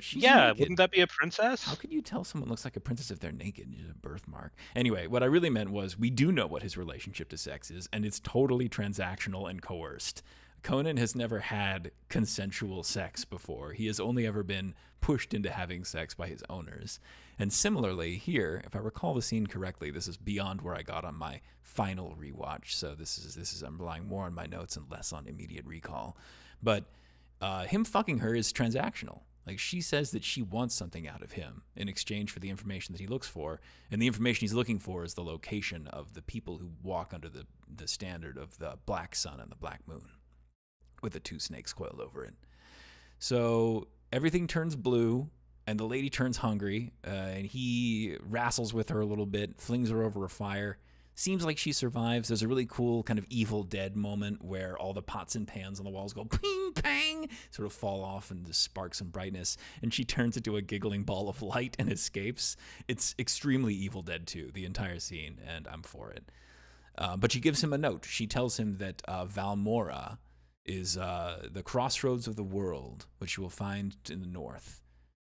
She's Yeah, naked. wouldn't that be a princess? How could you tell someone looks like a princess if they're naked? It's a birthmark. Anyway, what I really meant was we do know what his relationship to sex is, and it's totally transactional and coerced. Conan has never had consensual sex before. He has only ever been pushed into having sex by his owners. And similarly, here, if I recall the scene correctly, this is beyond where I got on my final rewatch. So this is I'm relying more on my notes and less on immediate recall. But him fucking her is transactional. Like, she says that she wants something out of him in exchange for the information that he looks for. And the information he's looking for is the location of the people who walk under the standard of the black sun and the black moon, with the two snakes coiled over it. So everything turns blue, and the lady turns hungry, and he wrestles with her a little bit, flings her over a fire. Seems like she survives. There's a really cool kind of Evil Dead moment where all the pots and pans on the walls go ping, pang, sort of fall off and just spark some brightness, and she turns into a giggling ball of light and escapes. It's extremely Evil Dead 2, the entire scene, and I'm for it. But she gives him a note. She tells him that Valmora is the crossroads of the world, which you will find in the north.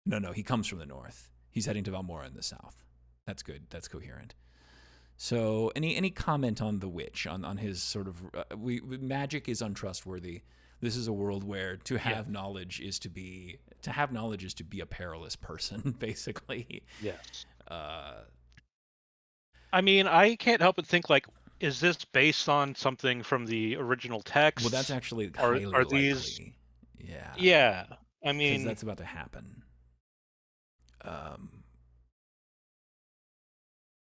No, he comes from the north. He's heading to Valmora in the south. That's good. That's coherent. So, any comment on the witch, on his sort of magic is untrustworthy. This is a world where to have knowledge is to be a perilous person, basically. Yes. I mean, I can't help but think, like, is this based on something from the original text? Well, that's actually highly likely. Yeah. Yeah. I mean, because that's about to happen.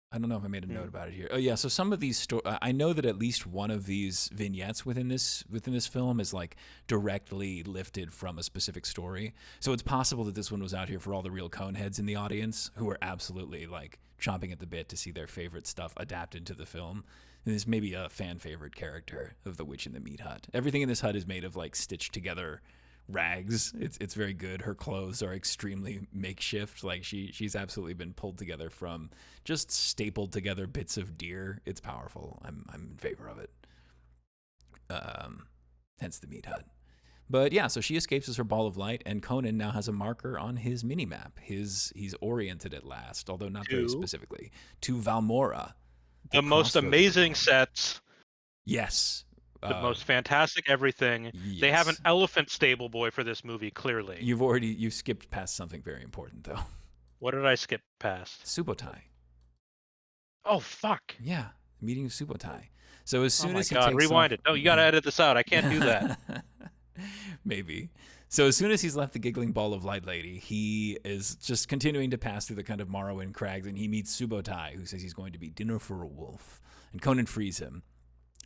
I don't know if I made a note about it here. Oh yeah, so some of these I know that at least one of these vignettes within this film is like directly lifted from a specific story. So it's possible that this one was out here for all the real Coneheads in the audience who are absolutely like chomping at the bit to see their favorite stuff adapted to the film. And this may be a fan favorite character of the Witch in the Meat Hut. Everything in this hut is made of like stitched together rags. It's very good. Her clothes are extremely makeshift. Like she's absolutely been pulled together from just stapled together bits of deer. It's powerful. I'm in favor of it. Hence the Meat Hut. But yeah, so she escapes as her ball of light, and Conan now has a marker on his mini-map. He's oriented at last, although not very To specifically, to Valmora, the the most crossroads of the amazing realm. sets, Yes. the most fantastic everything. They have an Yes. elephant stable boy for this movie, clearly. You've skipped past something very important though. What did I skip past? Subotai. Oh, fuck. Yeah, meeting of Subotai. So as Oh soon my as he God. takes off, Rewind it. No, you got to edit this out. I can't do that. Maybe. So as soon as he's left the giggling ball of light lady, he is just continuing to pass through the kind of Morrowind crags, and he meets Subotai, who says he's going to be dinner for a wolf. And Conan frees him.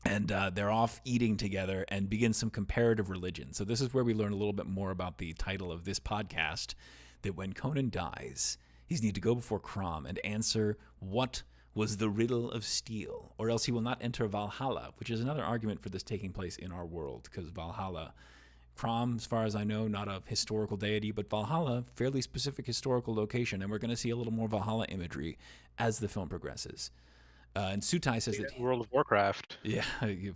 And they're off eating together and begin some comparative religion. So this is where we learn a little bit more about the title of this podcast, that when Conan dies, he's need to go before Crom and answer what was the riddle of steel, or else he will not enter Valhalla, which is another argument for this taking place in our world, because Valhalla, Crom, as far as I know, not a historical deity, but Valhalla, fairly specific historical location, and we're going to see a little more Valhalla imagery as the film progresses. And Sutai says that World of Warcraft. yeah,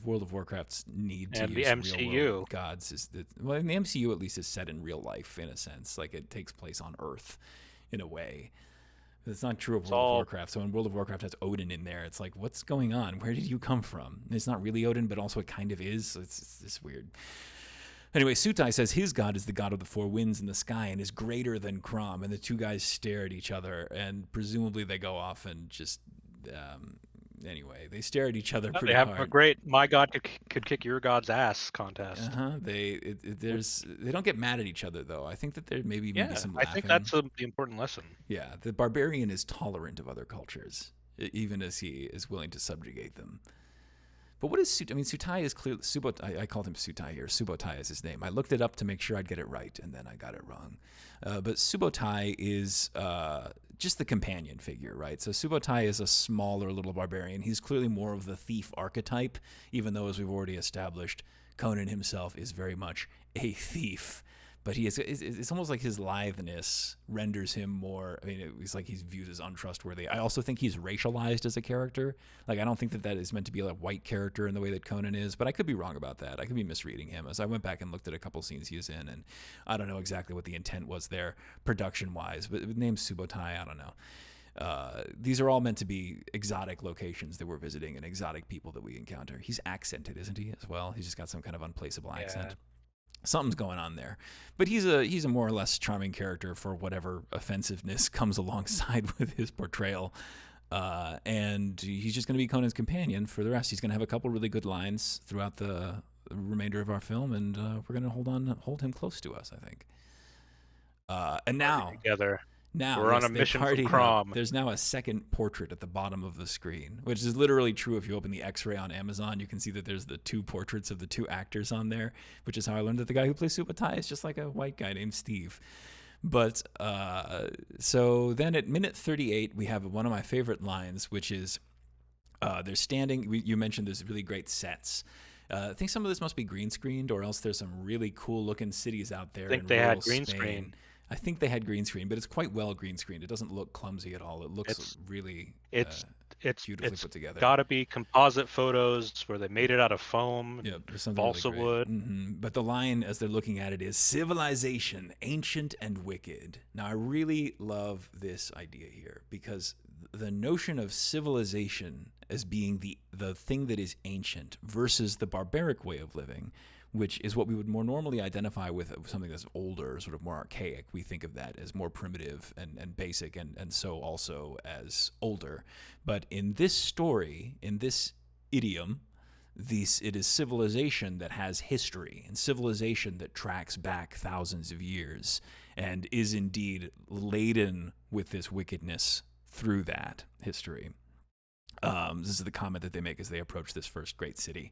World of Warcraft's need to And the use real world MCU. gods is that, well, in the MCU at least is set in real life in a sense, like it takes place on Earth, in a way. It's not true of World of Warcraft. So when World of Warcraft has Odin in there, it's like, what's going on? Where did you come from? And it's not really Odin, but also it kind of is. It's weird. Anyway, Sutai says his god is the god of the four winds in the sky and is greater than Crom. And the two guys stare at each other, and presumably they go off and just. Anyway, they stare at each other pretty They have hard. a great "My God could kick your God's ass" contest. They don't get mad at each other though. I think that there maybe some laughing. I think that's the important lesson. Yeah, the barbarian is tolerant of other cultures, even as he is willing to subjugate them. But what is Sutai? I mean, Sutai is clearly I called him Sutai here. Subotai is his name. I looked it up to make sure I'd get it right, and then I got it wrong. But Subotai is just the companion figure, right? So Subotai is a smaller little barbarian. He's clearly more of the thief archetype, even though, as we've already established, Conan himself is very much a thief. But it's almost like his litheness renders him more, I mean, it's like he's viewed as untrustworthy. I also think he's racialized as a character. Like, I don't think that is meant to be a white character in the way that Conan is, but I could be wrong about that. I could be misreading him, as I went back and looked at a couple scenes he was in, and I don't know exactly what the intent was there, production-wise. But the name Subotai, I don't know. These are all meant to be exotic locations that we're visiting and exotic people that we encounter. He's accented, isn't he, as well? He's just got some kind of unplaceable accent. Something's going on there, but he's a more or less charming character for whatever offensiveness comes alongside with his portrayal, and he's just going to be Conan's companion for the rest. He's going to have a couple really good lines throughout the remainder of our film, and we're going to hold him close to us, I think. And now together. Now we're on a mission for Crom. There's now a second portrait at the bottom of the screen, which is literally true. If you open the X-ray on Amazon, you can see that there's the two portraits of the two actors on there, which is how I learned that the guy who plays Subotai is just like a white guy named Steve. But so then at minute 38, we have one of my favorite lines, which is they're standing. You mentioned there's really great sets. I think some of this must be green screened, or else there's some really cool looking cities out there. I think they had green screen. I think they had green screen, but it's quite well green screened. It doesn't look clumsy at all. It looks really beautifully put together. Got to be composite photos where they made it out of foam, balsa really wood. Mm-hmm. But the line as they're looking at it is civilization, ancient and wicked. Now, I really love this idea here because the notion of civilization as being the thing that is ancient versus the barbaric way of living, which is what we would more normally identify with something that's older, sort of more archaic. We think of that as more primitive and basic, and so also as older. But in this story, in this idiom, it is civilization that has history, and civilization that tracks back thousands of years, and is indeed laden with this wickedness through that history. This is the comment that they make as they approach this first great city.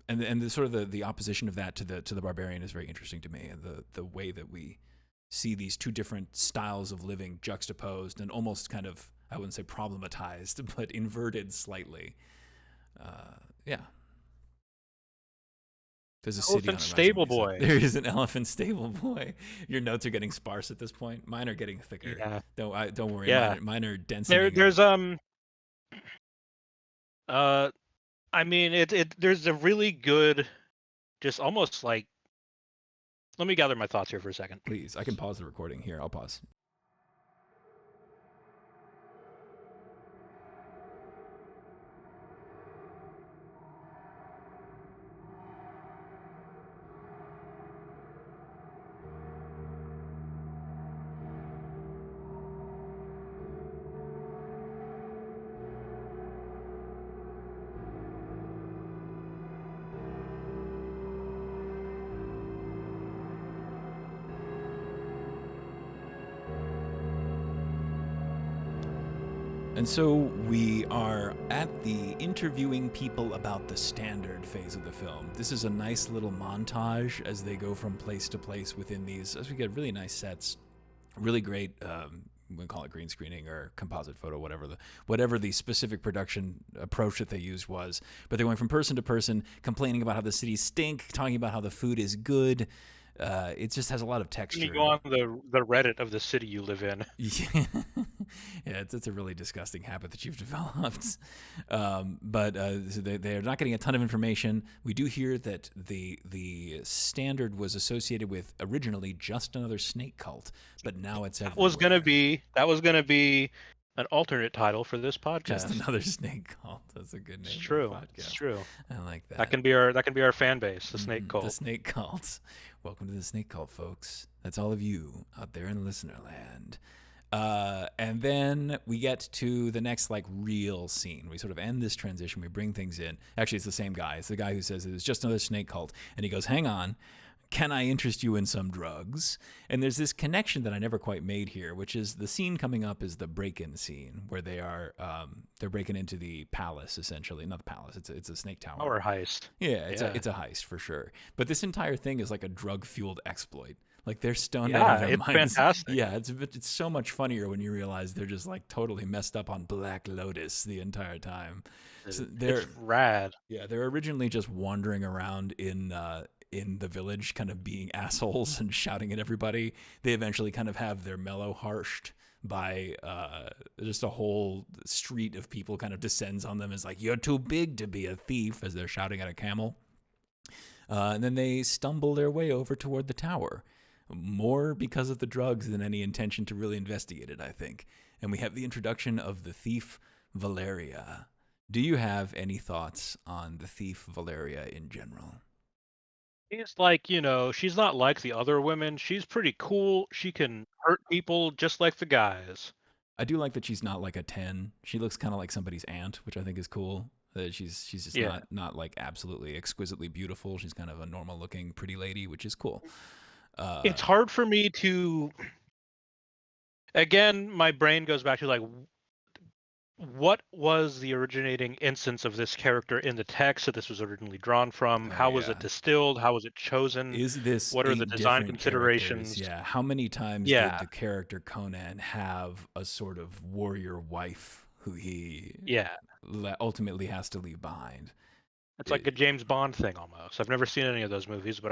And the sort of the opposition of that to the barbarian is very interesting to me, and the way that we see these two different styles of living juxtaposed and almost kind of, I wouldn't say problematized, but inverted slightly. Yeah. There's a city on a stable boy. There is an elephant stable boy. Your notes are getting sparse at this point. Mine are getting thicker. Yeah. Don't worry. Yeah. Mine are dense. There's I mean, there's a really good just almost like, let me gather my thoughts here for a second. Please, I can pause the recording here. I'll pause. And so we are at the interviewing people about the standard phase of the film. This is a nice little montage as they go from place to place within these, as we get really nice sets, really great, we call it green screening or composite photo, whatever the specific production approach that they used was. But they're going from person to person, complaining about how the cities stink, talking about how the food is good. It just has a lot of texture. You go on the Reddit of the city you live in. Yeah, it's a really disgusting habit that you've developed. But so they're not getting a ton of information. We do hear that the standard was associated with originally just another snake cult, but now it's everywhere. That was gonna be an alternate title for this podcast. Just another snake cult. That's a good name. It's true. For the podcast. It's true. I like that. That can be our fan base, the snake cult. The snake cult. Welcome to the snake cult, folks. That's all of you out there in listener land. And then we get to the next real scene. We sort of end this transition. We bring things in. Actually, it's the same guy. It's the guy who says it was just another snake cult. And he goes, hang on. Can I interest you in some drugs? And there's this connection that I never quite made here, which is the scene coming up is the break-in scene where they are they're breaking into the palace, essentially. Not the palace. It's a snake tower. Or heist. Yeah, it's a heist for sure. But this entire thing is like a drug-fueled exploit. Like they're stoned out of their minds. It's fantastic. Yeah, it's so much funnier when you realize they're just totally messed up on Black Lotus the entire time. So it's rad. Yeah, they're originally just wandering around in the village, kind of being assholes and shouting at everybody. They eventually kind of have their mellow harshed by just a whole street of people kind of descends on them as you're too big to be a thief, as they're shouting at a camel. And then they stumble their way over toward the tower. More because of the drugs than any intention to really investigate it, I think. And we have the introduction of the thief, Valeria. Do you have any thoughts on the thief, Valeria, in general? She's she's not like the other women. She's pretty cool. She can hurt people just like the guys. I do like that she's not like a 10. She looks kind of like somebody's aunt, which I think is cool. That she's just not absolutely exquisitely beautiful. She's kind of a normal looking pretty lady, which is cool. It's hard for me to, again, my brain goes back to what was the originating instance of this character in the text that this was originally drawn from? How was it distilled? How was it chosen? What are the design considerations? Yeah. How many times did the character Conan have a sort of warrior wife who he ultimately has to leave behind? It's like a James Bond thing almost. I've never seen any of those movies, but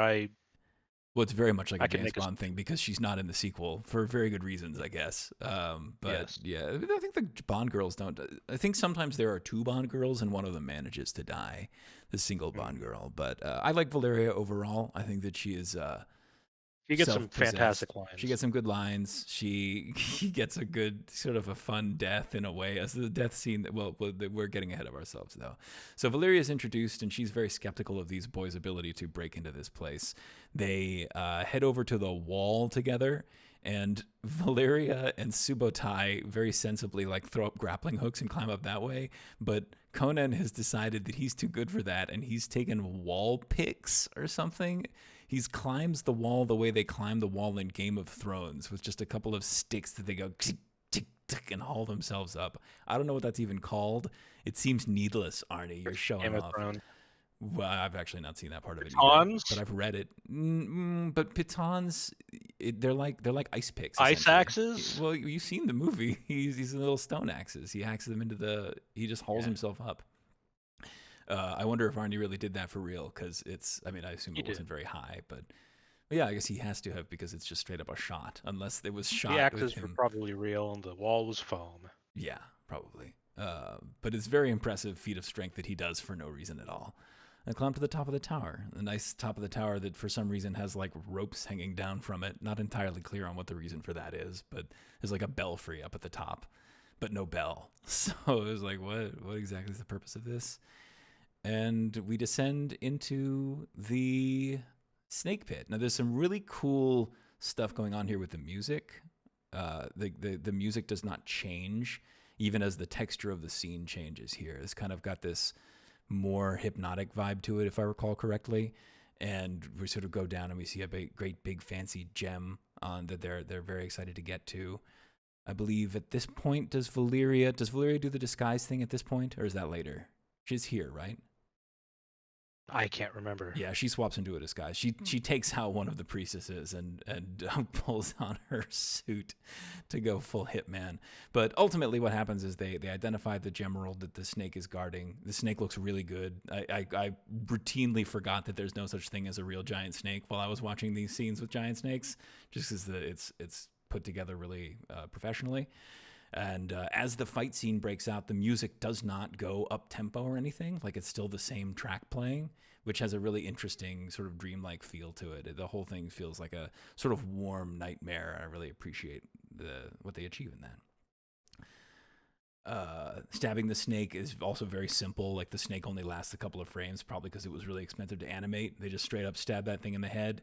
well, it's very much like a James Bond thing because she's not in the sequel for very good reasons, I guess. But yeah, I think the Bond girls don't. I think sometimes there are two Bond girls and one of them manages to die, the single Bond girl. But I like Valeria overall. I think that she is. She gets some fantastic lines. She gets some good lines. She gets a good sort of a fun death in a way. As the death scene, well, we're getting ahead of ourselves though. So Valeria is introduced, and she's very skeptical of these boys' ability to break into this place. They head over to the wall together, and Valeria and Subotai very sensibly throw up grappling hooks and climb up that way. But Conan has decided that he's too good for that, and he's taken wall picks or something. He climbs the wall the way they climb the wall in Game of Thrones, with just a couple of sticks that they go tick, tick, tick, and haul themselves up. I don't know what that's even called. It seems needless, Arnie. You're showing off. Well, I've actually not seen that part of it either, but I've read it. But pitons, they're like ice picks. Ice axes? Well, you've seen the movie. He's little stone axes. He hacks them into he just hauls himself up. I wonder if Arnie really did that for real, because I assume it wasn't very high, but yeah, I guess he has to have, because it's just straight up a shot, unless it was shot. The axes were probably real and the wall was foam. Yeah, probably. But it's very impressive feat of strength that he does for no reason at all. I climbed to the top of the tower. The nice top of the tower that for some reason has like ropes hanging down from it. Not entirely clear on what the reason for that is, but there's like a belfry up at the top, but no bell. So it was like, what exactly is the purpose of this? And we descend into the snake pit. Now there's some really cool stuff going on here with the music. The music does not change even as the texture of the scene changes here. It's kind of got this more hypnotic vibe to it, if I recall correctly. And we sort of go down and we see a great big fancy gem on that they're very excited to get to. I believe at this point, does Valeria do the disguise thing at this point, or is that later? She's here, right? I can't remember. Yeah, she swaps into a disguise. She takes out one of the priestesses and pulls on her suit to go full hitman. But ultimately what happens is they identify the gemerald that the snake is guarding. The snake looks really good. I routinely forgot that there's no such thing as a real giant snake while I was watching these scenes with giant snakes, just because it's put together really professionally. And as the fight scene breaks out, the music does not go up tempo or anything. Like, it's still the same track playing, which has a really interesting sort of dreamlike feel to it. The whole thing feels like a sort of warm nightmare. I really appreciate what they achieve in that. Stabbing the snake is also very simple. Like, the snake only lasts a couple of frames, probably because it was really expensive to animate. They just straight up stab that thing in the head,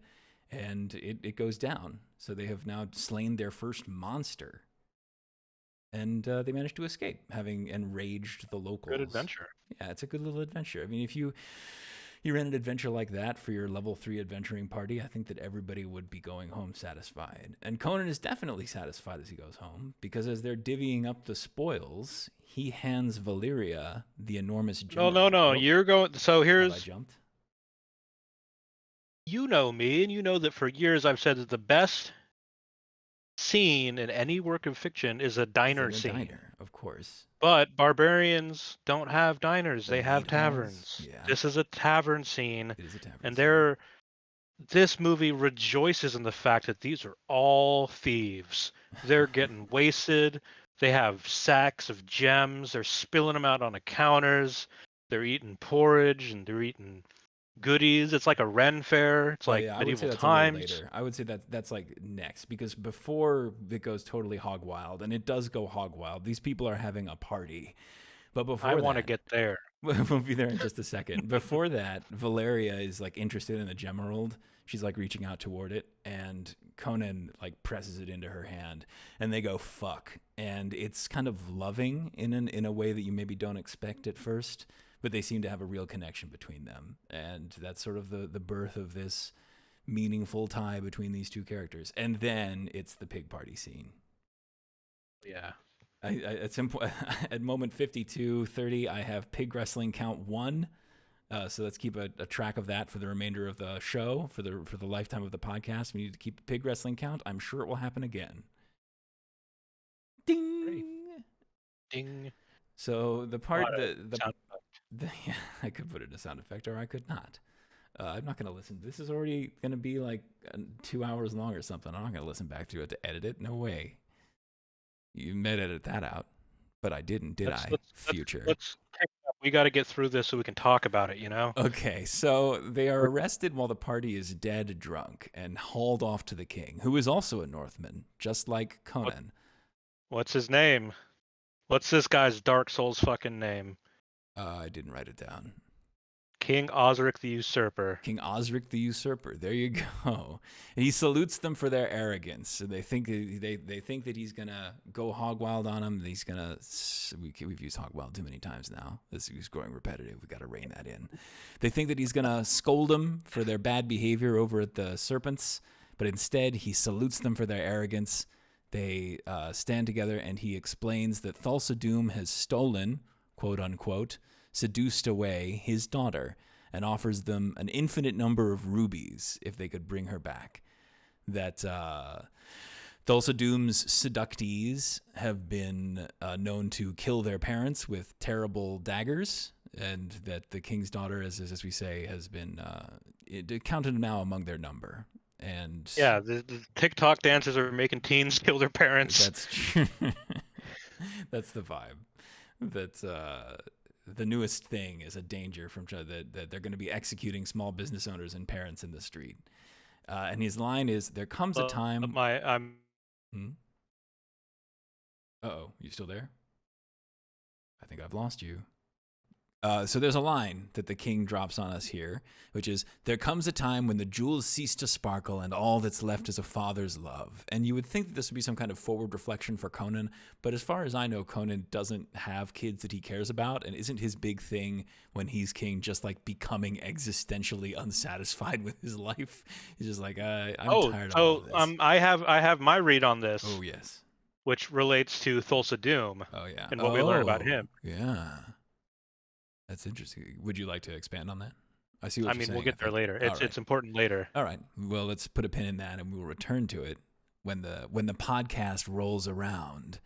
and it goes down. So they have now slain their first monster. And they managed to escape, having enraged the locals. Good adventure. Yeah, it's a good little adventure. I mean, if you ran an adventure like that for your level 3 adventuring party, I think that everybody would be going home satisfied. And Conan is definitely satisfied as he goes home, because as they're divvying up the spoils, he hands Valeria the enormous gem. No. Oh, You're going. So here's. I jumped. You know me, and you know that for years I've said that the best scene in any work of fiction is a diner scene. Diner, of course. But barbarians don't have diners; they have meat taverns. halls, yeah. This is a tavern scene, It is a tavern and scene. this movie rejoices in the fact that these are all thieves. They're getting wasted. They have sacks of gems. They're spilling them out on the counters. They're eating porridge and they're eating goodies. It's like a Ren fair. It's like medieval times. I would say that's like next, because before it goes totally hog wild, and it does go hog wild. These people are having a party, but before I want to get there. We'll be there in just a second. Before that, Valeria is like interested in the gemerald. She's like reaching out toward it, and Conan like presses it into her hand, and they go fuck, and it's kind of loving in a way that you maybe don't expect at first. But they seem to have a real connection between them. And that's sort of the birth of this meaningful tie between these two characters. And then it's the pig party scene. Yeah. At moment 52:30, I have pig wrestling count 1. So let's keep a track of that for the remainder of the show, for the lifetime of the podcast. We need to keep pig wrestling count. I'm sure it will happen again. Ding! Great. Ding. So the part yeah, I could put it in a sound effect, or I could not. I'm not going to listen. This is already going to be like 2 hours long or something. I'm not going to listen back to it to edit it. No way. You may edit that out, but I didn't, did I? Future. Let's take it up. We got to get through this so we can talk about it, you know? Okay, so they are arrested while the party is dead drunk and hauled off to the king, who is also a Northman, just like Conan. What's his name? What's this guy's Dark Souls fucking name? I didn't write it down. King Osric the Usurper. King Osric the Usurper. There you go. And he salutes them for their arrogance. So they think that he's gonna go hog wild on them. He's gonna. We've used hog wild too many times now. This is growing repetitive. We got to rein that in. They think that he's gonna scold them for their bad behavior over at the Serpents, but instead he salutes them for their arrogance. They stand together, and he explains that Thulsa Doom has stolen, quote unquote, seduced away his daughter, and offers them an infinite number of rubies if they could bring her back. That Thulsa Doom's seductees have been known to kill their parents with terrible daggers, and that the king's daughter, as we say, has been counted now among their number. And yeah, the TikTok dancers are making teens kill their parents. That's true. That's the vibe. That the newest thing is a danger from that they're going to be executing small business owners and parents in the street. And his line is, "There comes a time." Hmm? Uh-oh, you still there? I think I've lost you. So there's a line that the king drops on us here, which is, "There comes a time when the jewels cease to sparkle and all that's left is a father's love." And you would think that this would be some kind of forward reflection for Conan, but as far as I know, Conan doesn't have kids that he cares about, and isn't his big thing when he's king just like becoming existentially unsatisfied with his life? He's just like, I'm tired of all of this. I have my read on this. Oh, yes. Which relates to Thulsa Doom. Oh, yeah. And what we learn about him. Yeah. That's interesting. Would you like to expand on that? I see what you're saying. We'll get there later. It's important later. All right. Well, let's put a pin in that, and we will return to it when the podcast rolls around.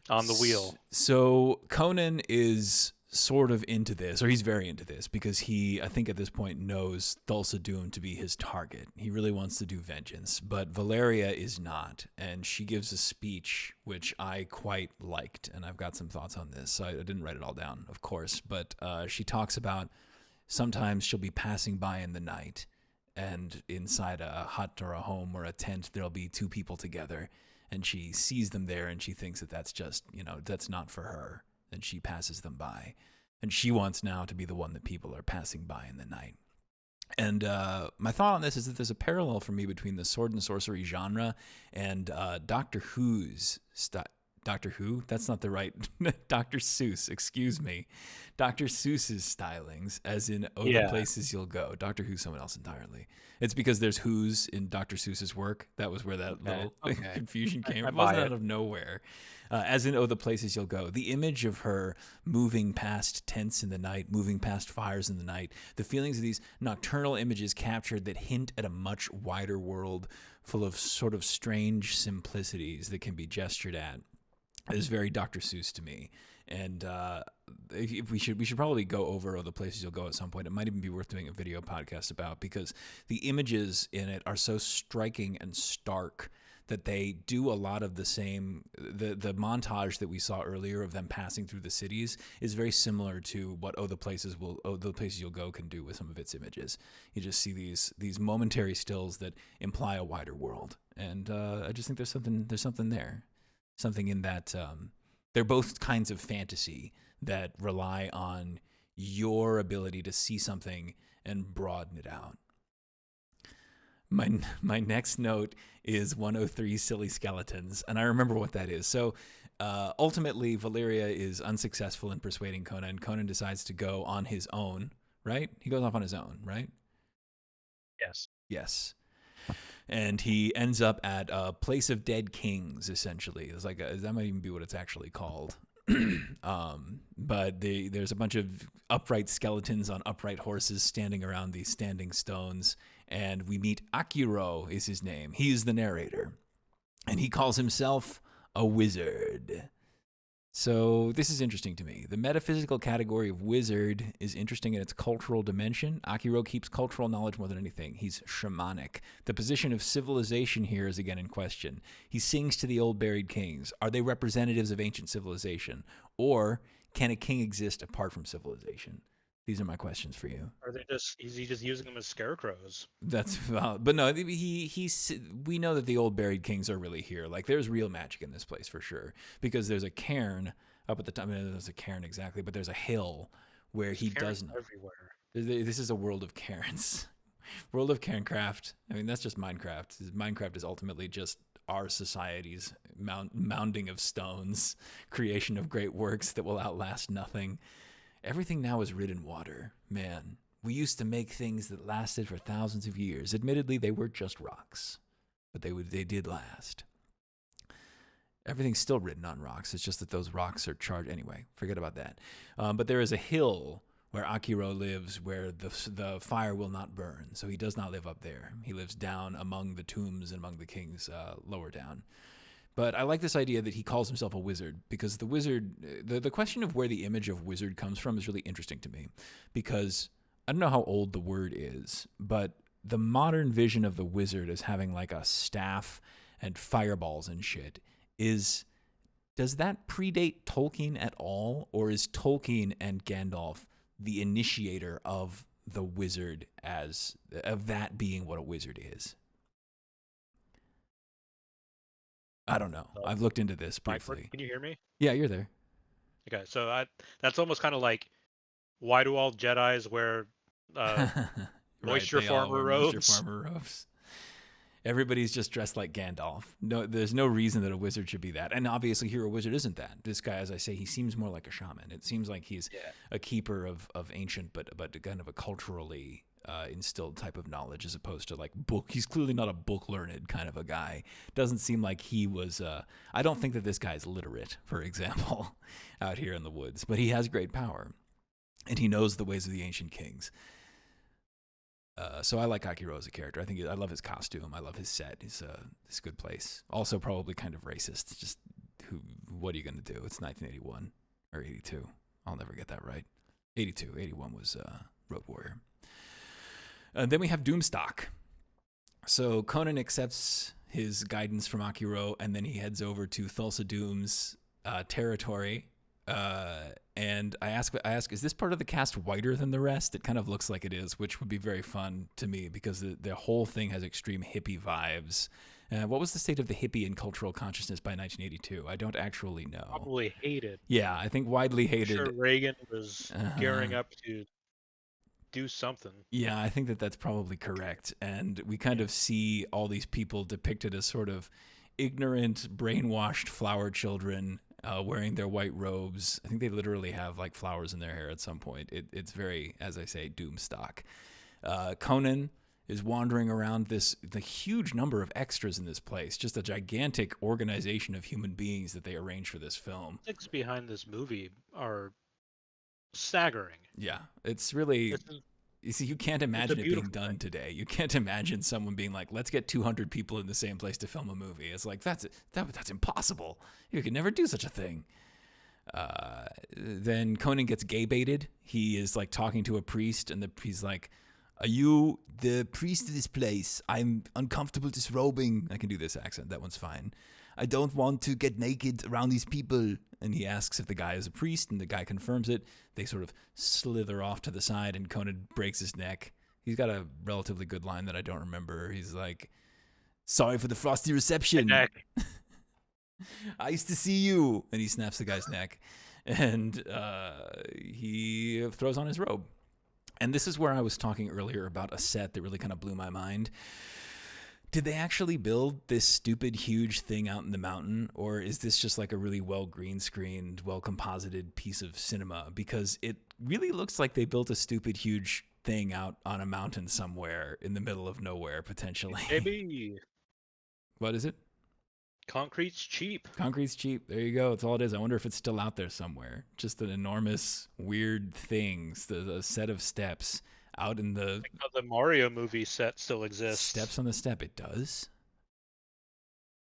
On the wheel. So Conan is sort of into this, or he's very into this, because he, I think at this point, knows Thulsa Doom to be his target. He really wants to do vengeance, but Valeria is not, and she gives a speech which I quite liked, and I've got some thoughts on this. I didn't write it all down, of course, but she talks about sometimes she'll be passing by in the night, and inside a hut or a home or a tent, there'll be two people together, and she sees them there, and she thinks that that's just, that's not for her. And she passes them by. And she wants now to be the one that people are passing by in the night. And my thought on this is that there's a parallel for me between the sword and sorcery genre and Doctor Who's Doctor Who? That's not the right... Dr. Seuss, excuse me. Dr. Seuss's stylings, as in, the places you'll go. Doctor Who's someone else entirely. It's because there's Who's in Dr. Seuss's work. That was where that little confusion came. It wasn't out of nowhere. As in, the places you'll go. The image of her moving past tents in the night, moving past fires in the night, the feelings of these nocturnal images captured that hint at a much wider world full of sort of strange simplicities that can be gestured at, is very Dr. Seuss to me. And if we should probably go over the places you'll go at some point. It might even be worth doing a video podcast about, because the images in it are so striking and stark that they do a lot of the same. The montage that we saw earlier of them passing through the cities is very similar to what the places you'll go can do with some of its images. You just see these momentary stills that imply a wider world, and I just think there's something there. Something in that they're both kinds of fantasy that rely on your ability to see something and broaden it out. My next note is 103 Silly Skeletons, and I remember what that is. So ultimately, Valeria is unsuccessful in persuading Conan. Conan decides to go on his own, right? He goes off on his own, right? Yes. And he ends up at a place of dead kings, essentially. It's like that might even be what it's actually called. But there's a bunch of upright skeletons on upright horses standing around these standing stones. And we meet Akiro is his name. He's the narrator. And he calls himself a wizard. So this is interesting to me. The metaphysical category of wizard is interesting in its cultural dimension. Akiro keeps cultural knowledge more than anything. He's shamanic. The position of civilization here is again in question. He sings to the old buried kings. Are they representatives of ancient civilization? Or can a king exist apart from civilization? These are my questions for you. Is he just using them as scarecrows? That's but no, we know that the old buried kings are really here. Like, there's real magic in this place for sure, because there's a cairn up at the top. I mean, there's a cairn exactly, but there's a hill where he doesn't. Everywhere. This is a world of cairns, world of cairncraft. I mean, that's just Minecraft. Minecraft is ultimately just our society's mounding of stones, creation of great works that will outlast nothing. Everything now is rid in water. Man, we used to make things that lasted for thousands of years. Admittedly, they were just rocks, but they did last. Everything's still written on rocks. It's just that those rocks are charged. Anyway, forget about that. But there is a hill where Akiro lives where the fire will not burn. So he does not live up there. He lives down among the tombs and among the kings lower down. But I like this idea that he calls himself a wizard, because the wizard, the question of where the image of wizard comes from is really interesting to me, because I don't know how old the word is, but the modern vision of the wizard as having like a staff and fireballs and shit is Does that predate Tolkien at all, or is Tolkien and Gandalf the initiator of the wizard of that being what a wizard is? I don't know. I've looked into this briefly. Can you hear me? Yeah, you're there. Okay, so that's almost kind of like, why do all Jedis wear moisture farmer robes? Moisture farmer robes. Everybody's just dressed like Gandalf. No, there's no reason that a wizard should be that. And obviously here a wizard isn't that. This guy, as I say, he seems more like a shaman. It seems like he's a keeper of ancient, but kind of a culturally instilled type of knowledge, as opposed to like book. He's clearly not a book learned kind of a guy. Doesn't seem like he was. I don't think that this guy's literate, for example, out here in the woods. But he has great power, and he knows the ways of the ancient kings. So I like Akiro as a character. I love his costume. I love his set. It's a good place. Also probably kind of racist. Just what are you going to do? It's 1981 or 82. I'll never get that right. 82. 81 was Road Warrior. Then we have Doomstock. So Conan accepts his guidance from Akiro, and then he heads over to Thulsa Doom's territory. And I ask, is this part of the cast whiter than the rest? It kind of looks like it is, which would be very fun to me because the whole thing has extreme hippie vibes. What was the state of the hippie and cultural consciousness by 1982? I don't actually know. Probably hated. Yeah, I think widely hated. I'm sure Reagan was gearing up to do something. Yeah, I think that's probably correct. And we kind of see all these people depicted as sort of ignorant, brainwashed flower children wearing their white robes. I think they literally have like flowers in their hair at some point. It's very, as I say, Doomstock. Conan is wandering around the huge number of extras in this place, just a gigantic organization of human beings that they arrange for this film. The things behind this movie are staggering. Yeah, it's really... You see, you can't imagine it being done today. You can't imagine someone being like, let's get 200 people in the same place to film a movie. It's like, that's impossible. You could never do such a thing. Then Conan gets gay baited. He is like talking to a priest, and he's like, are you the priest of this place? I'm uncomfortable disrobing. I can do this accent. That one's fine. I don't want to get naked around these people. And he asks if the guy is a priest, and the guy confirms it. They sort of slither off to the side, and Conan breaks his neck. He's got a relatively good line that I don't remember. He's like, sorry for the frosty reception. I used to see you. And he snaps the guy's neck. And he throws on his robe. And this is where I was talking earlier about a set that really kind of blew my mind. Did they actually build this stupid, huge thing out in the mountain? Or is this just like a really well green screened, well composited piece of cinema? Because it really looks like they built a stupid, huge thing out on a mountain somewhere in the middle of nowhere, potentially. Maybe. What is it? Concrete's cheap. Concrete's cheap. There you go. That's all it is. I wonder if it's still out there somewhere. Just an enormous, weird things, the set of steps. Out in the Mario movie set still exists. Steps on the step. It does.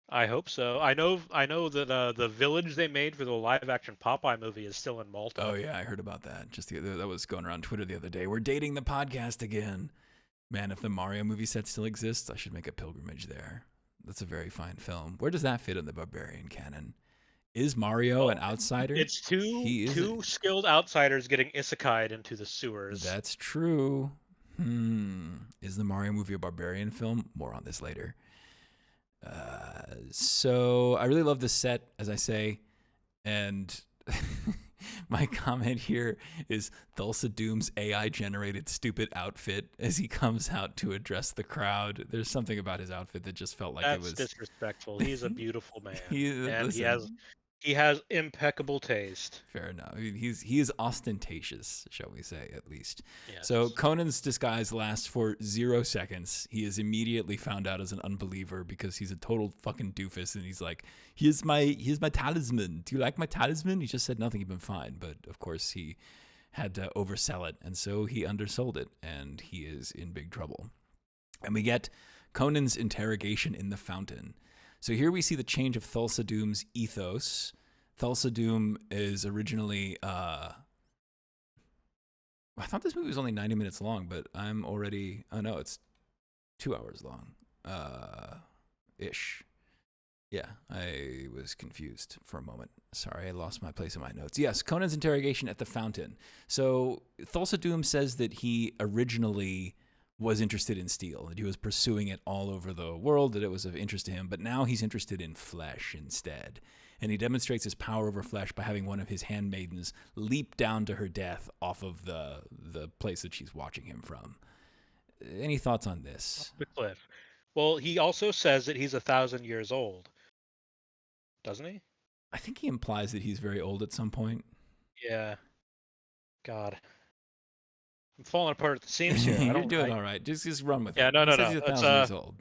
I hope so. I know that the village they made for the live-action Popeye movie is still in Malta. Oh yeah, I heard about that. That was going around Twitter the other day. We're dating the podcast again. Man, if the Mario movie set still exists, I should make a pilgrimage there. That's a very fine film. Where does that fit in the Barbarian canon? Is Mario an outsider? It's two skilled outsiders getting isekai'd into the sewers. That's true. Is the Mario movie a Barbarian film? More on this later. So I really love this set, as I say, and my comment here is Thulsa Doom's AI-generated stupid outfit as he comes out to address the crowd. There's something about his outfit that just felt like it was disrespectful. He's a beautiful man, listen, he has impeccable taste. Fair enough. I mean, he is ostentatious, shall we say, at least. Yes. So Conan's disguise lasts for 0 seconds. He is immediately found out as an unbeliever because he's a total fucking doofus, and he's like, here's my talisman. Do you like my talisman? He just said nothing. He'd been fine, but of course he had to oversell it, and so he undersold it, and he is in big trouble. And we get Conan's interrogation in the fountain. So here we see the change of Thulsa Doom's ethos. Thulsa Doom is originally... I thought this movie was only 90 minutes long, but I'm already... Oh, no, it's 2 hours long. Ish. Yeah, I was confused for a moment. Sorry, I lost my place in my notes. Yes, Conan's interrogation at the fountain. So Thulsa Doom says that he originally was interested in steel, that he was pursuing it all over the world, that it was of interest to him, but now he's interested in flesh instead. And he demonstrates his power over flesh by having one of his handmaidens leap down to her death off of the place that she's watching him from. Any thoughts on this? The cliff. Well, he also says that he's 1,000 years old, doesn't he? I think he implies that he's very old at some point. Yeah. God, I'm falling apart at the seams here. I You're don't. doing all right. Just run with Yeah, it. no, He no, says no. he's It's 1,000 years old.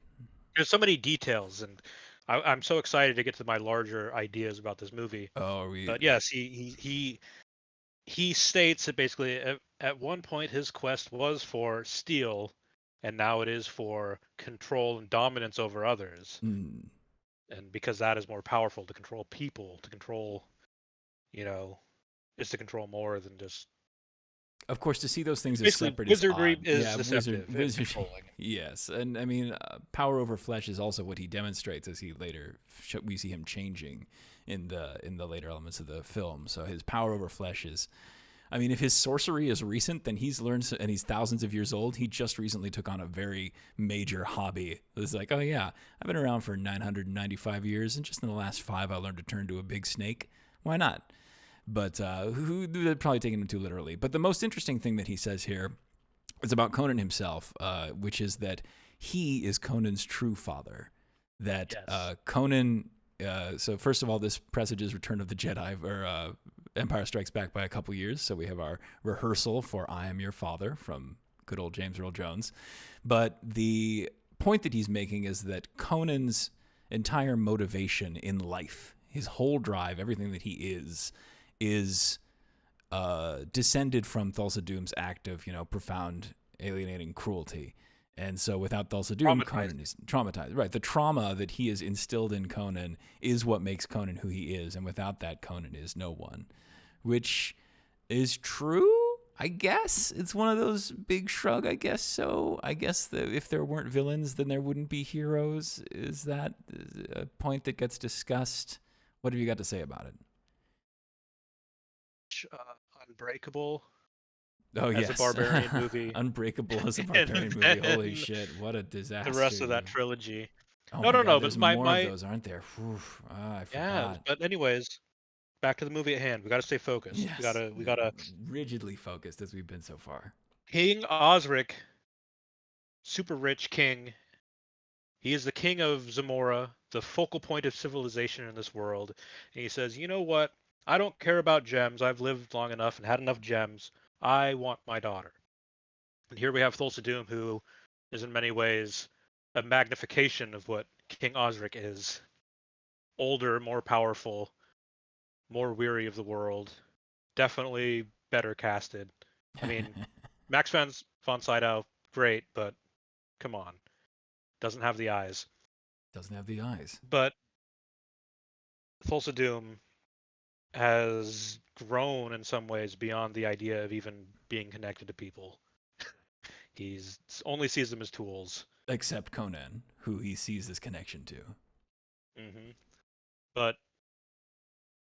there's so many details, and I'm so excited to get to my larger ideas about this movie. Oh, are we? But yes, he states that basically at one point his quest was for steel, and now it is for control and dominance over others. Mm. And because that is more powerful to control people, to control, you know, is to control more than just. Of course, to see those things as Basically, separate is wizardry odd. is Yeah, deceptive and wizard. controlling. Yes, and I mean, power over flesh is also what he demonstrates as he later we see him changing in the later elements of the film. So his power over flesh is. I mean, if his sorcery is recent, then he's learned, and he's thousands of years old. He just recently took on a very major hobby. It's like, oh yeah, I've been around for 995 years, and just in the last 5, I learned to turn to a big snake. Why not? But they're probably taking him too literally. But the most interesting thing that he says here is about Conan himself, which is that he is Conan's true father. That Yes. Conan. So first of all, this presages Return of the Jedi, or Empire Strikes Back by a couple years. So we have our rehearsal for I Am Your Father from good old James Earl Jones. But the point that he's making is that Conan's entire motivation in life, his whole drive, everything that he is descended from Thulsa Doom's act of, profound alienating cruelty. And so without Thulsa Doom, Conan is traumatized. Right. The trauma that he has instilled in Conan is what makes Conan who he is. And without that, Conan is no one. Which is true, I guess. It's one of those big shrug, I guess so. I guess that if there weren't villains, then there wouldn't be heroes. Is that a point that gets discussed? What have you got to say about it? Unbreakable Oh, as yes. a Barbarian movie. Unbreakable as a Barbarian movie. Holy shit. What a disaster. The rest of that trilogy. Oh No, my no, God. no. There's But more of those, aren't there? Whew. I yeah. forgot. But anyways, back to the movie at hand. We got to stay focused. Yes. We gotta rigidly focused as we've been so far. King Osric, super rich king. He is the king of Zamora, the focal point of civilization in this world. And he says, you know what? I don't care about gems. I've lived long enough and had enough gems. I want my daughter. And here we have Thulsa Doom, who is in many ways a magnification of what King Osric is. Older, more powerful, more weary of the world. Definitely better casted. I mean, Max von Sydow, great, but come on. Doesn't have the eyes. Doesn't have the eyes. But Thulsa Doom has grown in some ways beyond the idea of even being connected to people. He's only sees them as tools. Except Conan, who he sees this connection to. Mm-hmm. But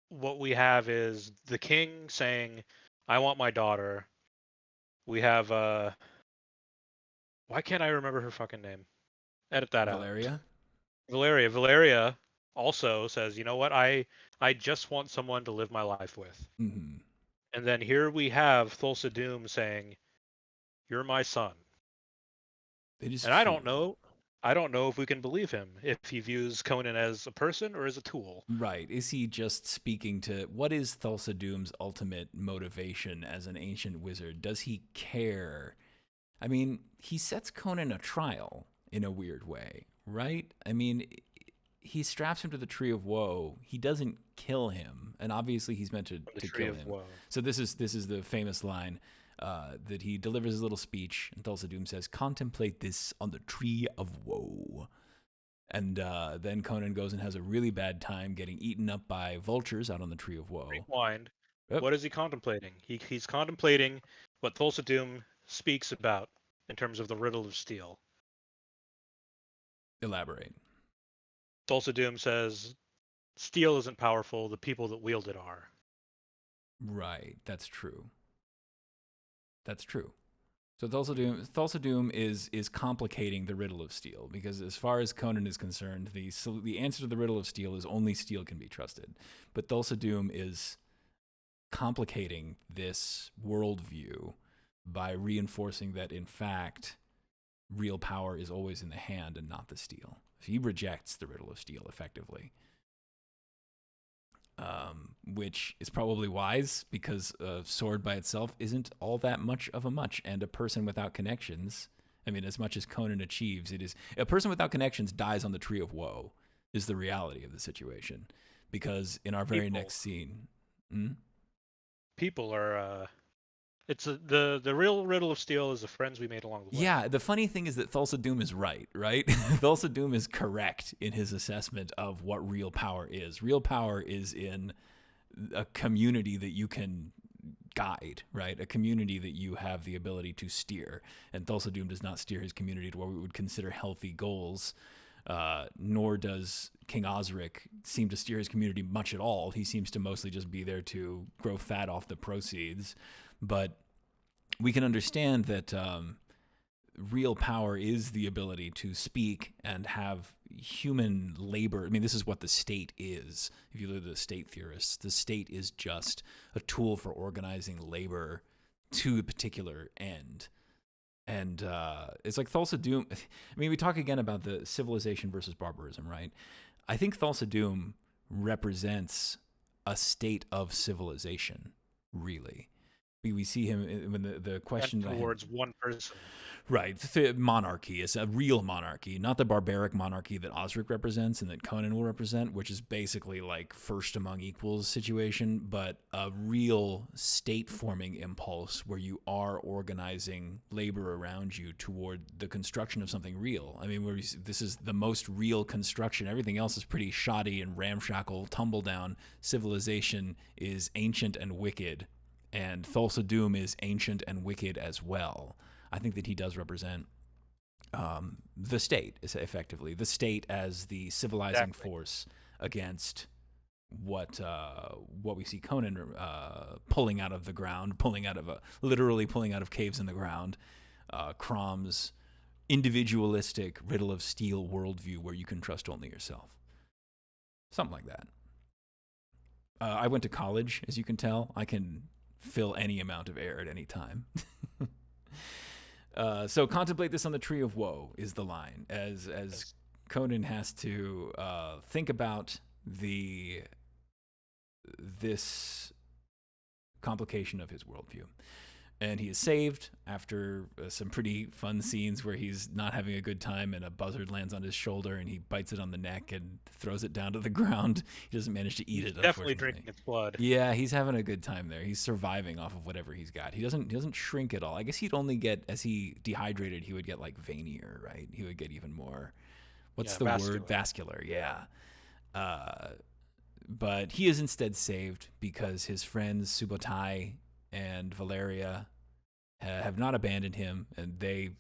what we have is the king saying, "I want my daughter." We have why can't I remember her fucking name? Edit that out. Valeria? Valeria. Valeria also says, "You know what? I just want someone to live my life with." Mm-hmm. And then here we have Thulsa Doom saying, "You're my son." It is And true. I don't know if we can believe him if he views Conan as a person or as a tool. Right. Is he just speaking to what is Thulsa Doom's ultimate motivation as an ancient wizard? Does he care? I mean, he sets Conan a trial in a weird way, right? I mean, he straps him to the tree of woe. He doesn't kill him, and obviously he's meant to kill him. Woe. So this is the famous line that he delivers his little speech, and Thulsa Doom says, "Contemplate this on the tree of woe." And then Conan goes and has a really bad time getting eaten up by vultures out on the tree of woe. Rewind. Yep. What is he contemplating? He's contemplating what Thulsa Doom speaks about in terms of the riddle of steel. Elaborate. Thulsa Doom says steel isn't powerful, the people that wield it are. Right. That's true. That's true. So Thulsa Doom is complicating the riddle of steel, because as far as Conan is concerned, the answer to the riddle of steel is only steel can be trusted. But Thulsa Doom is complicating this worldview by reinforcing that, in fact, real power is always in the hand and not the steel. He rejects the riddle of steel effectively, which is probably wise, because a sword by itself isn't all that much of a much, and a person without connections, I mean, as much as Conan achieves, it is a person without connections dies on the tree of woe, is the reality of the situation. Because in our very next scene, people are the real riddle of steel is the friends we made along the way. Yeah, the funny thing is that Thulsa Doom is right? Thulsa Doom is correct in his assessment of what real power is. Real power is in a community that you can guide, right? A community that you have the ability to steer. And Thulsa Doom does not steer his community to what we would consider healthy goals, nor does King Osric seem to steer his community much at all. He seems to mostly just be there to grow fat off the proceeds. But we can understand that real power is the ability to speak and have human labor. I mean, this is what the state is. If you look at the state theorists, the state is just a tool for organizing labor to a particular end. And it's like Thulsa Doom. I mean, we talk again about the civilization versus barbarism, right? I think Thulsa Doom represents a state of civilization, really. We see him when the question towards one person. Right. The monarchy is a real monarchy, not the barbaric monarchy that Osric represents and that Conan will represent, which is basically like first among equals situation, but a real state-forming impulse where you are organizing labor around you toward the construction of something real. I mean, this is the most real construction. Everything else is pretty shoddy and ramshackle, tumble down. Civilization is ancient and wicked, and Thulsa Doom is ancient and wicked as well. I think that he does represent the state, effectively. The state as the civilizing force against what we see Conan pulling out of the ground, literally pulling out of caves in the ground. Crom's individualistic riddle of steel worldview where you can trust only yourself. Something like that. I went to college, as you can tell. I can fill any amount of air at any time. So contemplate this on the tree of woe is the line, as Conan has to think about this complication of his worldview. And he is saved after some pretty fun scenes where he's not having a good time and a buzzard lands on his shoulder and he bites it on the neck and throws it down to the ground. He doesn't manage to eat it. Definitely drinking its blood. Yeah, he's having a good time there. He's surviving off of whatever he's got. He doesn't shrink at all. I guess he'd only get, as he dehydrated, he would get like veinier, right? He would get even more. What's the vascular. word? Vascular. Yeah. But he is instead saved because his friends Subotai and Valeria have not abandoned him, and the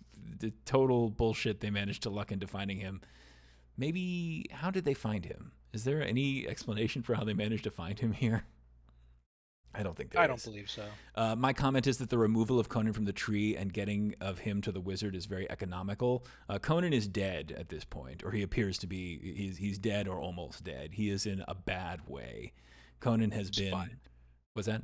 total bullshit they managed to luck into finding him. Maybe, how did they find him? Is there any explanation for how they managed to find him here? I don't think there is. I don't believe so. My comment is that the removal of Conan from the tree and getting of him to the wizard is very economical. Conan is dead at this point, or he appears to be. He's dead or almost dead. He is in a bad way. Conan has been... Fine. What's that?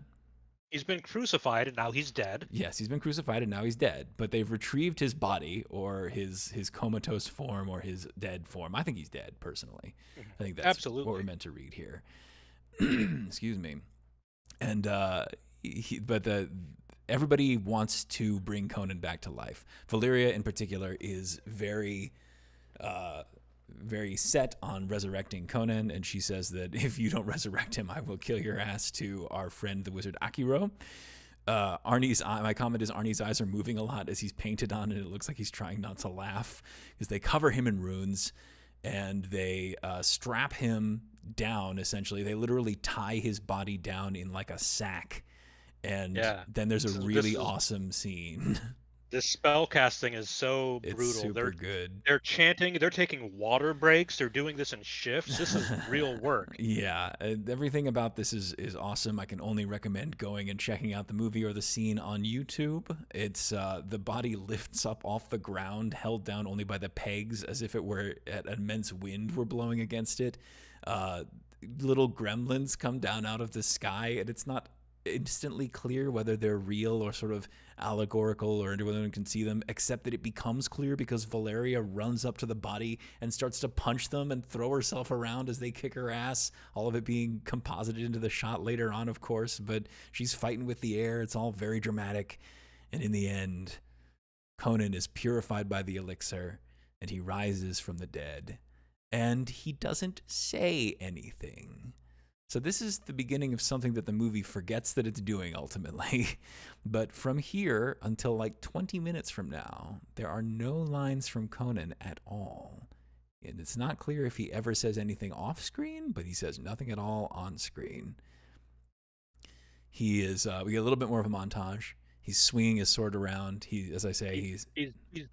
He's been crucified and now he's dead. Yes, he's been crucified and now he's dead. But they've retrieved his body, or his comatose form, or his dead form. I think he's dead, personally. I think that's Absolutely what we're meant to read here. Excuse me. And everybody wants to bring Conan back to life. Valeria, in particular, is very set on resurrecting Conan, and she says that if you don't resurrect him, I will kill your ass to our friend the wizard Akiro. My comment is Arnie's eyes are moving a lot as he's painted on, and it looks like he's trying not to laugh, because they cover him in runes and they strap him down. Essentially, they literally tie his body down in like a sack, and then there's a really awesome scene. This spell casting is so It's brutal. super good. They're chanting, they're taking water breaks, they're doing this in shifts. This is real work. Yeah, everything about this is awesome. I can only recommend going and checking out the movie or the scene on YouTube. It's the body lifts up off the ground, held down only by the pegs, as if it were an immense wind were blowing against it. Little gremlins come down out of the sky, and it's not instantly clear whether they're real or sort of allegorical or whether one can see them, except that it becomes clear because Valeria runs up to the body and starts to punch them and throw herself around as they kick her ass, all of it being composited into the shot later on, of course, but she's fighting with the air. It's all very dramatic, and in the end, Conan is purified by the elixir and he rises from the dead, and he doesn't say anything. So this is the beginning of something that the movie forgets that it's doing ultimately. But from here until like 20 minutes from now, there are no lines from Conan at all. And it's not clear if he ever says anything off screen, but he says nothing at all on screen. He is, we get a little bit more of a montage. He's swinging his sword around. As I say, he's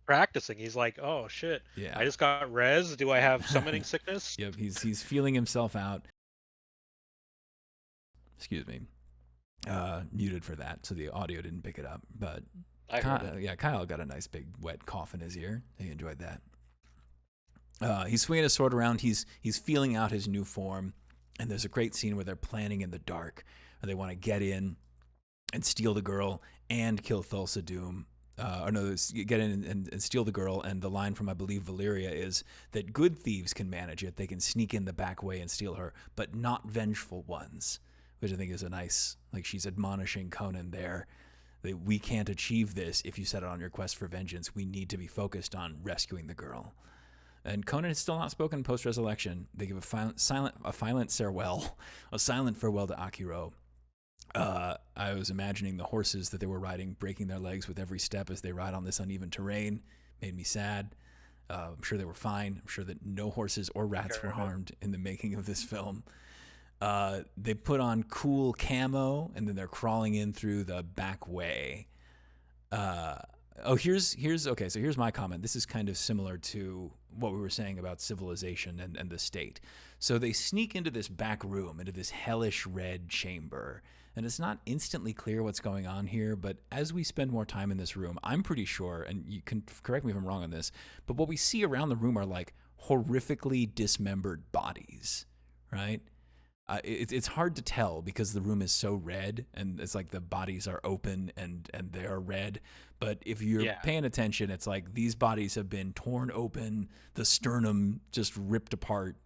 practicing. He's like, oh shit, yeah. I just got res. Do I have summoning sickness? Yep, he's feeling himself out. Excuse me, muted for that, so the audio didn't pick it up. But Kyle got a nice big wet cough in his ear. He enjoyed that. He's swinging his sword around. He's feeling out his new form, and there's a great scene where they're planning in the dark. Where they want to get in and steal the girl and kill Thulsa Doom. Get in and steal the girl. And the line from, I believe, Valeria is that good thieves can manage it. They can sneak in the back way and steal her, but not vengeful ones. Which I think is a nice, like she's admonishing Conan there. That we can't achieve this if you set out on your quest for vengeance. We need to be focused on rescuing the girl. And Conan has still not spoken post-resurrection. They give a silent farewell to Akiro. I was imagining the horses that they were riding breaking their legs with every step as they ride on this uneven terrain. Made me sad. I'm sure they were fine. I'm sure that no horses or rats were harmed in the making of this film. They put on cool camo, and then they're crawling in through the back way. Here's my comment. This is kind of similar to what we were saying about civilization and the state. So they sneak into this back room, into this hellish red chamber, and it's not instantly clear what's going on here, but as we spend more time in this room, I'm pretty sure, and you can correct me if I'm wrong on this, but what we see around the room are like horrifically dismembered bodies, right? It's hard to tell because the room is so red and it's like the bodies are open and they are red. But if you're paying attention, it's like these bodies have been torn open, the sternum just ripped apart,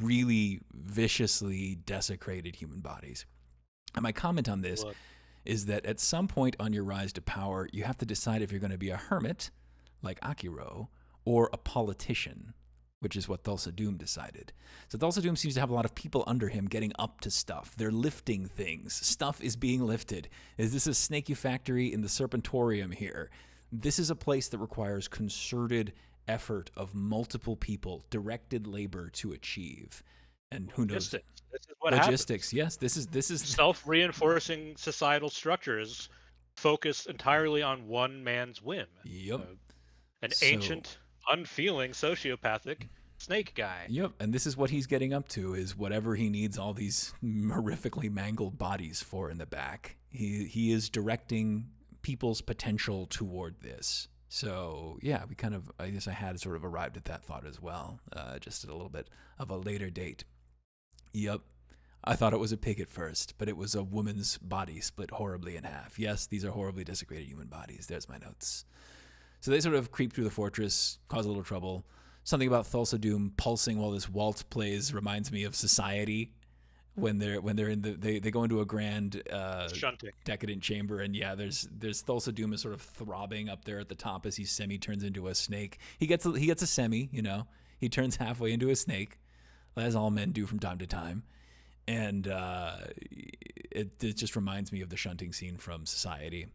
really viciously desecrated human bodies. And my comment on this is that at some point on your rise to power, you have to decide if you're going to be a hermit like Akiro or a politician, which is what Thulsa Doom decided. So Thulsa Doom seems to have a lot of people under him getting up to stuff. They're lifting things. Stuff is being lifted. Is this a snaky factory in the Serpentorium here? This is a place that requires concerted effort of multiple people, directed labor to achieve. And who knows? This is what Logistics, happens. Yes. This is self-reinforcing societal structures focused entirely on one man's whim. Yep. An ancient, unfeeling, sociopathic snake guy. Yep, and this is what he's getting up to, is whatever he needs all these horrifically mangled bodies for in the back. He is directing people's potential toward this. So, yeah, I guess I had sort of arrived at that thought as well, just at a little bit of a later date. Yep. I thought it was a pig at first, but it was a woman's body split horribly in half. Yes, these are horribly desecrated human bodies. There's my notes. So they sort of creep through the fortress, cause a little trouble. Something about Thulsa Doom pulsing while this waltz plays reminds me of Society. When they're in they go into a grand decadent chamber, and there's Thulsa Doom is sort of throbbing up there at the top as he semi turns into a snake. He gets a semi, he turns halfway into a snake, as all men do from time to time, and it just reminds me of the shunting scene from Society.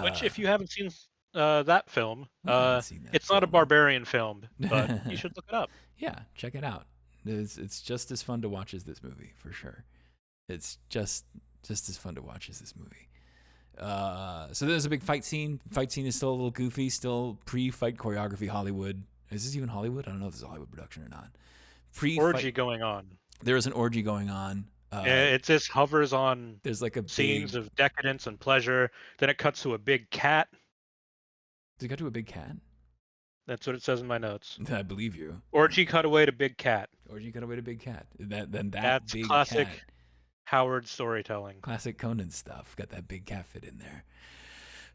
Which, if you haven't seen that film, it's not a Barbarian film, but you should look it up. Yeah, check it out. It's just as fun to watch as this movie, for sure. It's just as fun to watch as this movie. So there's a big fight scene. Fight scene is still a little goofy, still pre-fight choreography Hollywood. Is this even Hollywood? I don't know if this is a Hollywood production or not. Orgy going on. There is an orgy going on. It just hovers on there's like a scenes big... of decadence and pleasure. Then it cuts to a big cat. Does it cut to a big cat? That's what it says in my notes. I believe you. Orgy cutaway to big cat. Orgy cutaway to big cat. That's big classic cat. Howard storytelling. Classic Conan stuff. Got that big cat fit in there.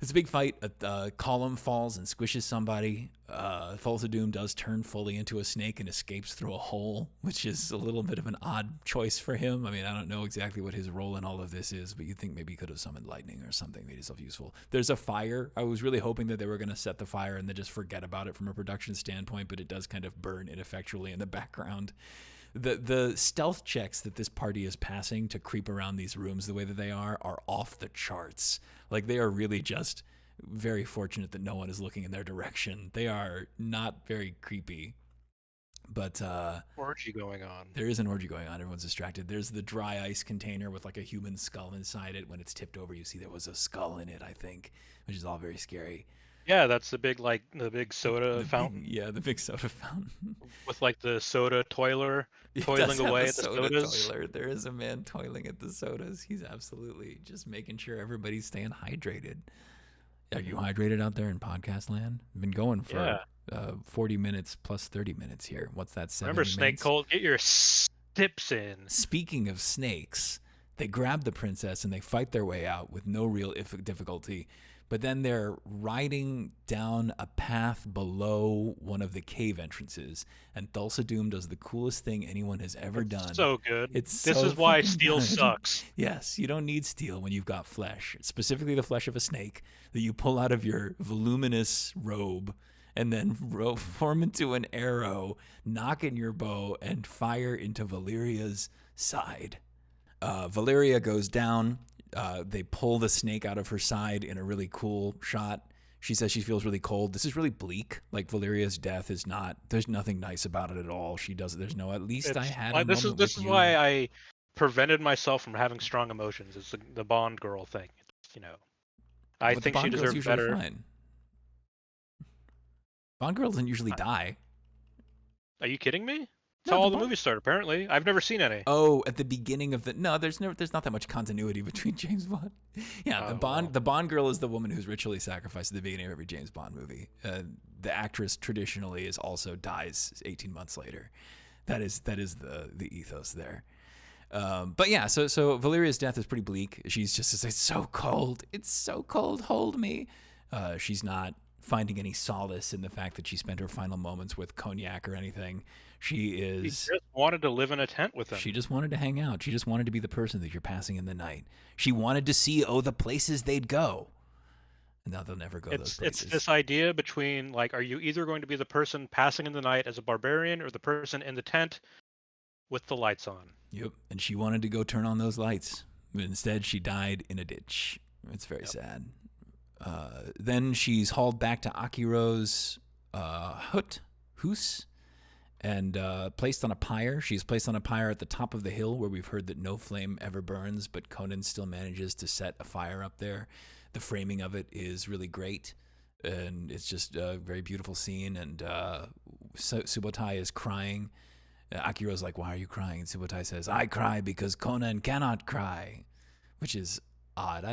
It's a big fight. A column falls and squishes somebody. Thulsa Doom does turn fully into a snake and escapes through a hole, which is a little bit of an odd choice for him. I mean, I don't know exactly what his role in all of this is, but you'd think maybe he could have summoned lightning or something, made himself useful. There's a fire. I was really hoping that they were going to set the fire and then just forget about it from a production standpoint, but it does kind of burn ineffectually in the background. The stealth checks that this party is passing to creep around these rooms the way that they are off the charts. Like, they are really just very fortunate that no one is looking in their direction. They are not very creepy. But orgy going on. There is an orgy going on. Everyone's distracted. There's the dry ice container with like a human skull inside it. When it's tipped over, you see there was a skull in it, I think, which is all very scary. Yeah, that's the big soda fountain. The big soda fountain. With like the soda toiler toiling away at the sodas. Toiler. There is a man toiling at the sodas. He's absolutely just making sure everybody's staying hydrated. Are you hydrated out there in podcast land? I've been going for 40 minutes plus 30 minutes here. What's that, 70 Remember Snake minutes? Cold? Get your steps in. Speaking of snakes, they grab the princess and they fight their way out with no real difficulty. But then they're riding down a path below one of the cave entrances, and Thulsa Doom does the coolest thing anyone has ever done. So good. This is why steel sucks. Yes, you don't need steel when you've got flesh, specifically the flesh of a snake that you pull out of your voluminous robe and then form into an arrow, knock in your bow, and fire into Valeria's side. Valeria goes down. They pull the snake out of her side in a really cool shot. She says she feels really cold. This is really bleak. Like, Valeria's death is not, there's nothing nice about it at all. She does, there's no, at least I had a moment with you. This is why I prevented myself from having strong emotions. It's the Bond girl thing. I think she deserves better. Fine. Bond girl doesn't usually die. Are you kidding me? That's how all the movies start, apparently. I've never seen any. Oh, at the beginning of there's not that much continuity between James Bond. Yeah, the Bond girl is the woman who's ritually sacrificed at the beginning of every James Bond movie. The actress traditionally dies 18 months later. That is the ethos there. But yeah, so Valeria's death is pretty bleak. She's just to say, it's so cold, hold me. She's not finding any solace in the fact that she spent her final moments with cognac or anything. She just wanted to live in a tent with him. She just wanted to hang out. She just wanted to be the person that you're passing in the night. She wanted to see, the places they'd go. And now they'll never go those places. It's this idea between, like, are you either going to be the person passing in the night as a barbarian or the person in the tent with the lights on? Yep. And she wanted to go turn on those lights. But instead, she died in a ditch. It's very sad. Then she's hauled back to Akiro's house and placed on a pyre. She's placed on a pyre at the top of the hill where we've heard that no flame ever burns, but Conan still manages to set a fire up there. The framing of it is really great, and it's just a very beautiful scene. And Subotai is crying. Akiro's like, "Why are you crying?" And Subotai says, "I cry because Conan cannot cry," which is odd.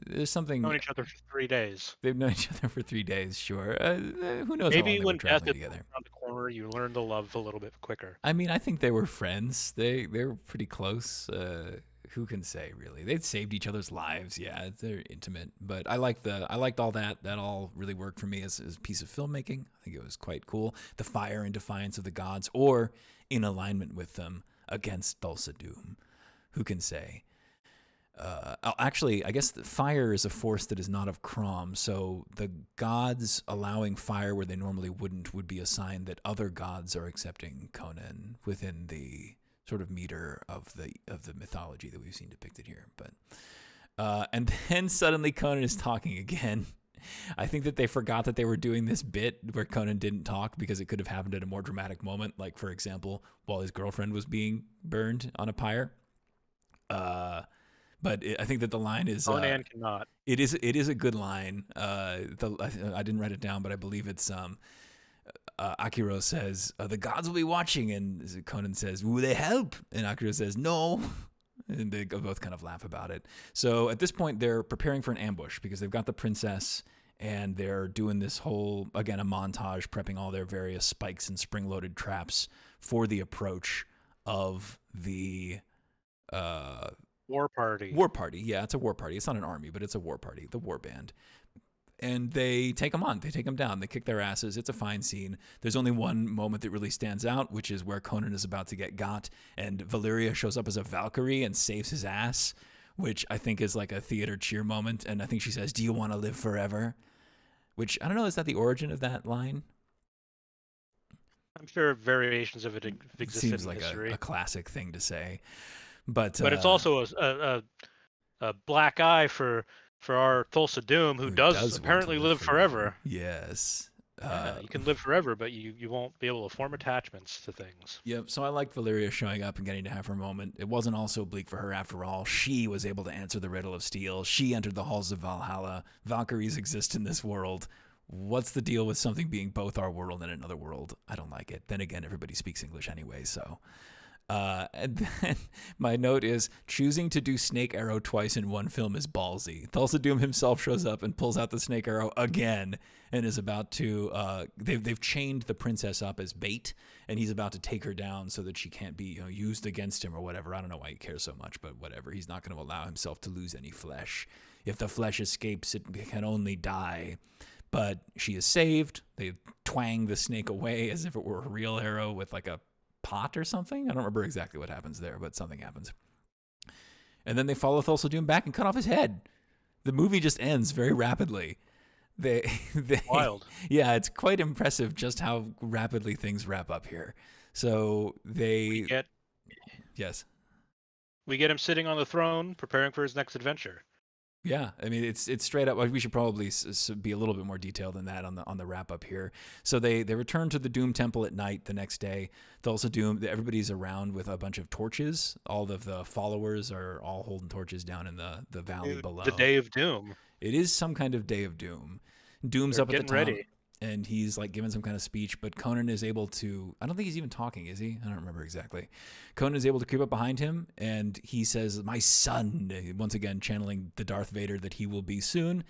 There's something. Known each other for 3 days. They've known each other for 3 days. Sure. Who knows? Maybe how long when they were death is together. around the corner, you learn to love a little bit quicker. I think they were friends. They're pretty close. Who can say, really? They'd saved each other's lives. Yeah, they're intimate. But I liked all that. That all really worked for me as a piece of filmmaking. I think it was quite cool. The fire in defiance of the gods, or in alignment with them against Thulsa Doom. Who can say? Actually, I guess fire is a force that is not of Crom, so the gods allowing fire where they normally wouldn't would be a sign that other gods are accepting Conan within the sort of meter of the mythology that we've seen depicted here. But and then suddenly Conan is talking again. I think that they forgot that they were doing this bit where Conan didn't talk because it could have happened at a more dramatic moment, like, for example, while his girlfriend was being burned on a pyre. But I think that the line is Conan cannot. it is a good line. I didn't write it down, but I believe it's Akiro says, "The gods will be watching," and Conan says, "Will they help?" And Akiro says, "No." And they both kind of laugh about it. So at this point, they're preparing for an ambush because they've got the princess, and they're doing this whole, again, a montage, prepping all their various spikes and spring-loaded traps for the approach of the War party. war party. Yeah, it's a war party. It's not an army, but it's a war party, the war band. And they take them on. They take them down. They kick their asses. It's a fine scene. There's only one moment that really stands out, which is where Conan is about to get got, and Valeria shows up as a Valkyrie and saves his ass, which I think is like a theater cheer moment. And I think she says, "Do you want to live forever?" Which, I don't know, is that the origin of that line? I'm sure variations of it have existed Seems in like history. a classic thing to say. But it's also a black eye for our Thulsa Doom, who does apparently live forever. Yes. You can live forever, but you won't be able to form attachments to things. Yep. So I liked Valeria showing up and getting to have her moment. It wasn't all so bleak for her after all. She was able to answer the riddle of steel. She entered the halls of Valhalla. Valkyries exist in this world. What's the deal with something being both our world and another world? I don't like it. Then again, everybody speaks English anyway, so. And then my note is, choosing to do Snake Arrow twice in one film is ballsy. Thulsa Doom himself shows up and pulls out the Snake Arrow again and is about to, they've chained the princess up as bait, and he's about to take her down so that she can't be used against him or whatever. I don't know why he cares so much, but whatever. He's not going to allow himself to lose any flesh. If the flesh escapes, it can only die. But she is saved. They twang the snake away as if it were a real arrow with like a pot or something. I don't remember exactly what happens there, but something happens. And then they follow Thulsa Doom back and cut off his head. The movie just ends very rapidly. They Wild. Yeah, it's quite impressive just how rapidly things wrap up here. So yes. We get him sitting on the throne, preparing for his next adventure. Yeah, I mean it's straight up. We should probably be a little bit more detailed than that on the wrap up here. So they return to the Doom Temple at night the next day. Thulsa Doom, everybody's around with a bunch of torches. All of the followers are all holding torches down in the valley below. The Day of Doom. It is some kind of Day of Doom. Doom's up at the top. Ready. And he's like giving some kind of speech, but Conan is able to, I don't think he's even talking, is he? I don't remember exactly. Conan is able to creep up behind him, and he says, "My son," once again channeling the Darth Vader that he will be soon.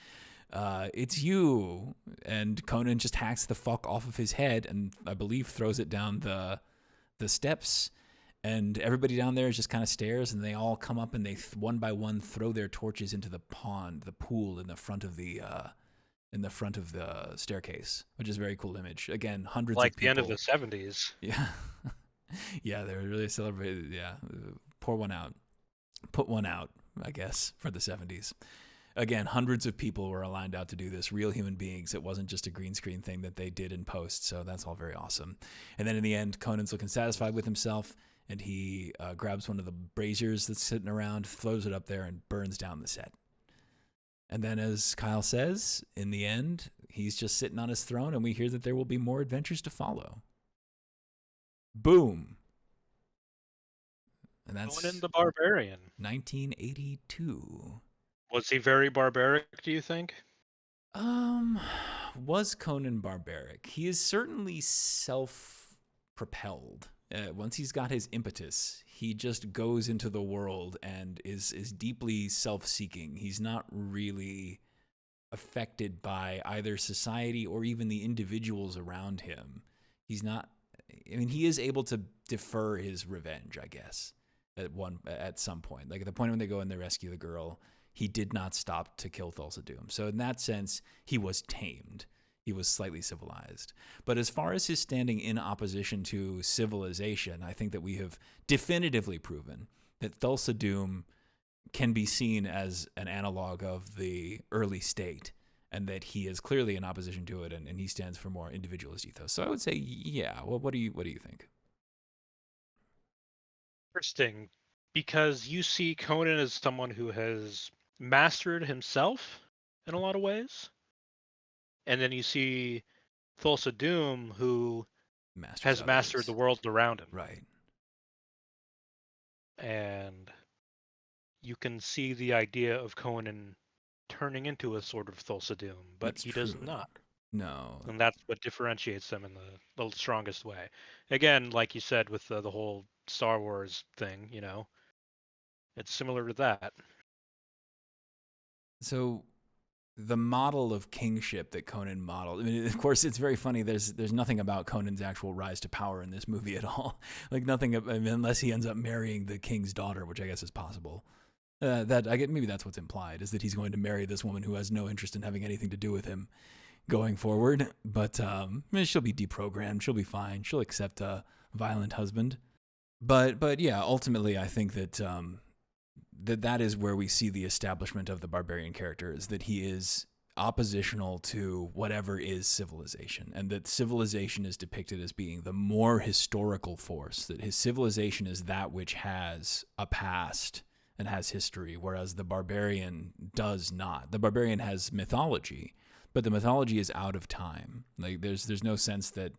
"It's you." And Conan just hacks the fuck off of his head and I believe throws it down the steps. And everybody down there just kind of stares, and they all come up and they one by one throw their torches into the pond, the pool in the front of the staircase, which is a very cool image. Again, hundreds of people. Like the end of the 70s. Yeah. Yeah, they were really celebrated. Yeah. Pour one out. Put one out, I guess, for the 70s. Again, hundreds of people were lined out to do this, real human beings. It wasn't just a green screen thing that they did in post, so that's all very awesome. And then in the end, Conan's looking satisfied with himself, and he grabs one of the braziers that's sitting around, throws it up there, and burns down the set. And then, as Kyle says, in the end, he's just sitting on his throne, and we hear that there will be more adventures to follow. Boom. And that's Conan the Barbarian. 1982. Was he very barbaric, do you think? Was Conan barbaric? He is certainly self-propelled. Once he's got his impetus, he just goes into the world and is deeply self-seeking. He's not really affected by either society or even the individuals around him. He's not. I mean, he is able to defer his revenge, I guess, at some point. Like at the point when they go and they rescue the girl, he did not stop to kill Thulsa Doom. So in that sense, he was tamed. He was slightly civilized. But as far as his standing in opposition to civilization, I think that we have definitively proven that Thulsa Doom can be seen as an analog of the early state, and that he is clearly in opposition to it, and he stands for more individualist ethos. So I would say, yeah. Well, what do you think? Interesting, because you see Conan as someone who has mastered himself in a lot of ways. And then you see Thulsa Doom, who has mastered the world around him. Right. And you can see the idea of Conan turning into a sort of Thulsa Doom, but That's he does true. not. No. And that's what differentiates them in the strongest way. Again, like you said with the whole Star Wars thing, it's similar to that. So the model of kingship that Conan modeled. I mean, of course, it's very funny. There's nothing about Conan's actual rise to power in this movie at all. Like nothing, I mean, unless he ends up marrying the king's daughter, which I guess is possible. That I get. Maybe that's what's implied, is that he's going to marry this woman who has no interest in having anything to do with him going forward. But she'll be deprogrammed. She'll be fine. She'll accept a violent husband. But yeah, ultimately, I think that that is where we see the establishment of the barbarian character, is that he is oppositional to whatever is civilization, and that civilization is depicted as being the more historical force, that his civilization is that which has a past and has history, whereas the barbarian does not. The barbarian has mythology, but the mythology is out of time. Like there's no sense that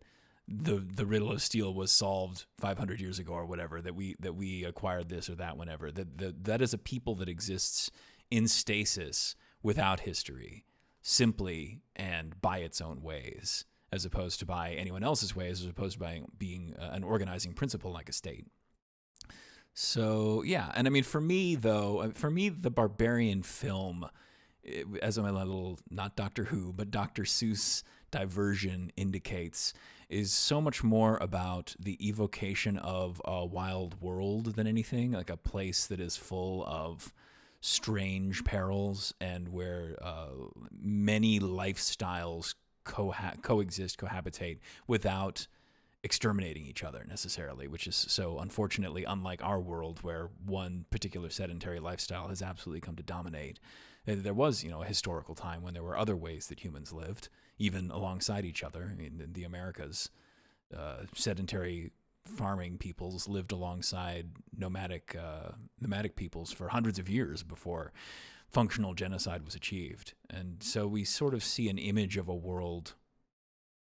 the riddle of steel was solved 500 years ago or whatever, that we acquired this or that whenever. That is a people that exists in stasis without history, simply and by its own ways, as opposed to by anyone else's ways, as opposed to by being an organizing principle like a state. So yeah, and I mean, for me, the Barbarian film, as my little, not Doctor Who, but Dr. Seuss diversion indicates, is so much more about the evocation of a wild world than anything, like a place that is full of strange perils and where many lifestyles cohabitate without exterminating each other necessarily, which is so unfortunately unlike our world, where one particular sedentary lifestyle has absolutely come to dominate. There was, a historical time when there were other ways that humans lived, even alongside each other. In the Americas, sedentary farming peoples lived alongside nomadic peoples for hundreds of years before functional genocide was achieved. And so we sort of see an image of a world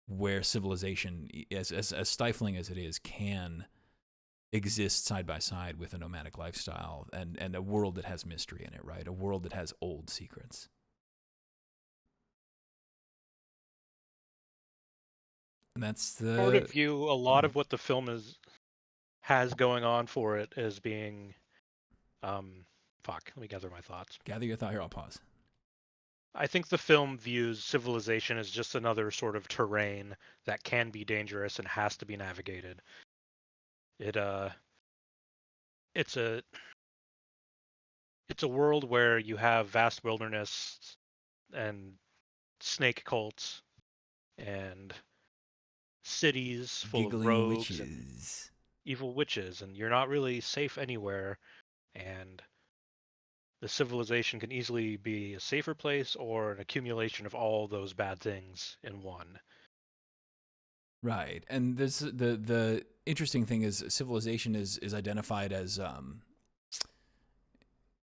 where civilization, as stifling as it is, can exist side by side with a nomadic lifestyle, and a world that has mystery in it, right? A world that has old secrets. And that's the Sort of view a lot of what the film has going on for it as being, let me gather my thoughts. Gather your thought here. I'll pause. I think the film views civilization as just another sort of terrain that can be dangerous and has to be navigated. It's a world where you have vast wilderness and snake cults and cities full of Giggling rogues witches and evil witches, and you're not really safe anywhere, and the civilization can easily be a safer place or an accumulation of all those bad things in one. Right. And this the interesting thing is civilization is identified as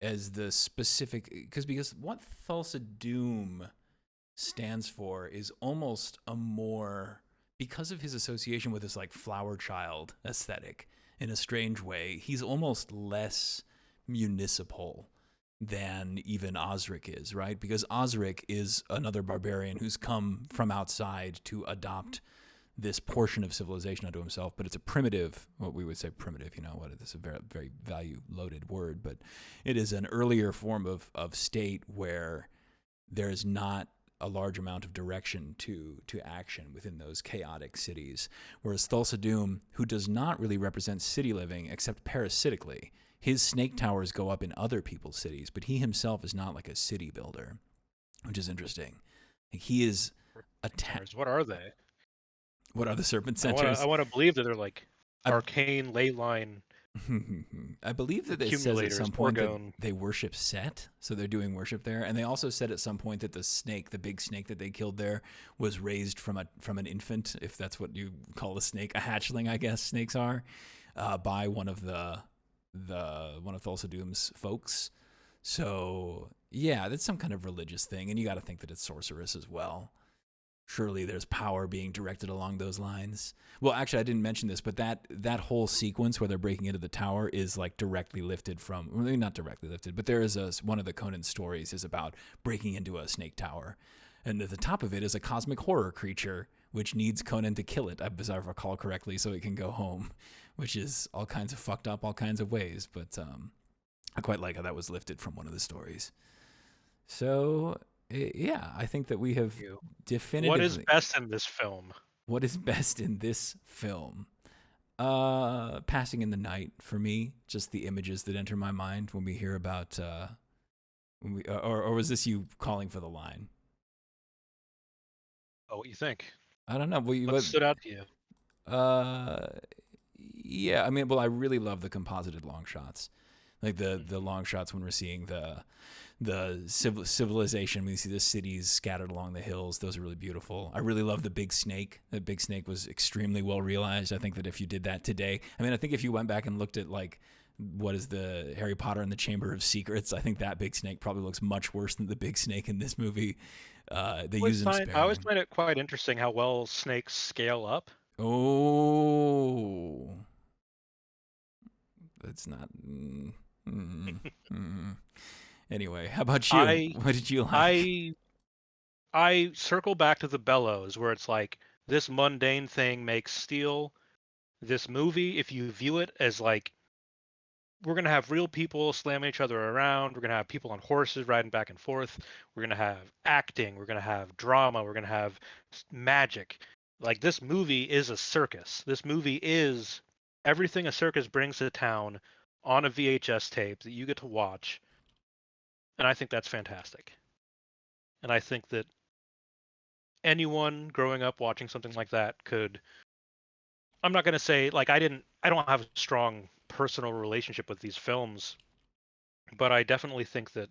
the specific, because what Thulsa Doom stands for is almost a more, because of his association with this like flower child aesthetic in a strange way, he's almost less municipal than even Osric is, right? Because Osric is another barbarian who's come from outside to adopt this portion of civilization unto himself, but it's a primitive, what we would say primitive, it's a very, very value-loaded word, but it is an earlier form of state where there is not a large amount of direction to action within those chaotic cities. Whereas Thulsa Doom, who does not really represent city living except parasitically, his snake towers go up in other people's cities, but he himself is not like a city builder, which is interesting. He is What are they? What are the serpent centers? I want to believe that they're like arcane ley line. I believe that it says at some point that Orgone. they worship Set, so they're doing worship there. And they also said at some point that the big snake that they killed there, was raised from an infant, if that's what you call a snake, a hatchling, I guess snakes are, by one of Thulsa Doom's folks. So yeah, that's some kind of religious thing, and you got to think that it's sorceress as well. surely there's power being directed along those lines. Well, actually, I didn't mention this, but that whole sequence where they're breaking into the tower is like directly lifted from, well, maybe not directly lifted, but there is one of the Conan stories is about breaking into a snake tower. And at the top of it is a cosmic horror creature, which needs Conan to kill it, as I recall correctly, so it can go home, which is all kinds of fucked up, all kinds of ways. But I quite like how that was lifted from one of the stories. So, yeah, I think that we have definitively... What is best in this film? What is best in this film? Passing in the Night, for me. Just the images that enter my mind when we hear about... or was this you calling for the line? Oh, what you think? I don't know. What stood out to you? Yeah, I mean, well, I really love the composited long shots. Like the long shots when we're seeing the civilization, when you see the cities scattered along the hills, those are really beautiful. I really love the big snake. The big snake was extremely well realized. I think that if you did that today, I mean, I think if you went back and looked at like what is the Harry Potter and the Chamber of Secrets, I think that big snake probably looks much worse than the big snake in this movie. They use him sparingly. I always find it quite interesting how well snakes scale up. Oh, that's not. Anyway, how about you? What did you like? I circle back to the bellows, where it's like this mundane thing makes steel. This movie, if you view it as like, we're going to have real people slamming each other around. We're going to have people on horses riding back and forth. We're going to have acting. We're going to have drama. We're going to have magic. Like, this movie is a circus. This movie is everything a circus brings to town on a VHS tape that you get to watch. And I think that's fantastic. And I think that anyone growing up watching something like that could... I'm not going to say, like, I don't have a strong personal relationship with these films, but I definitely think that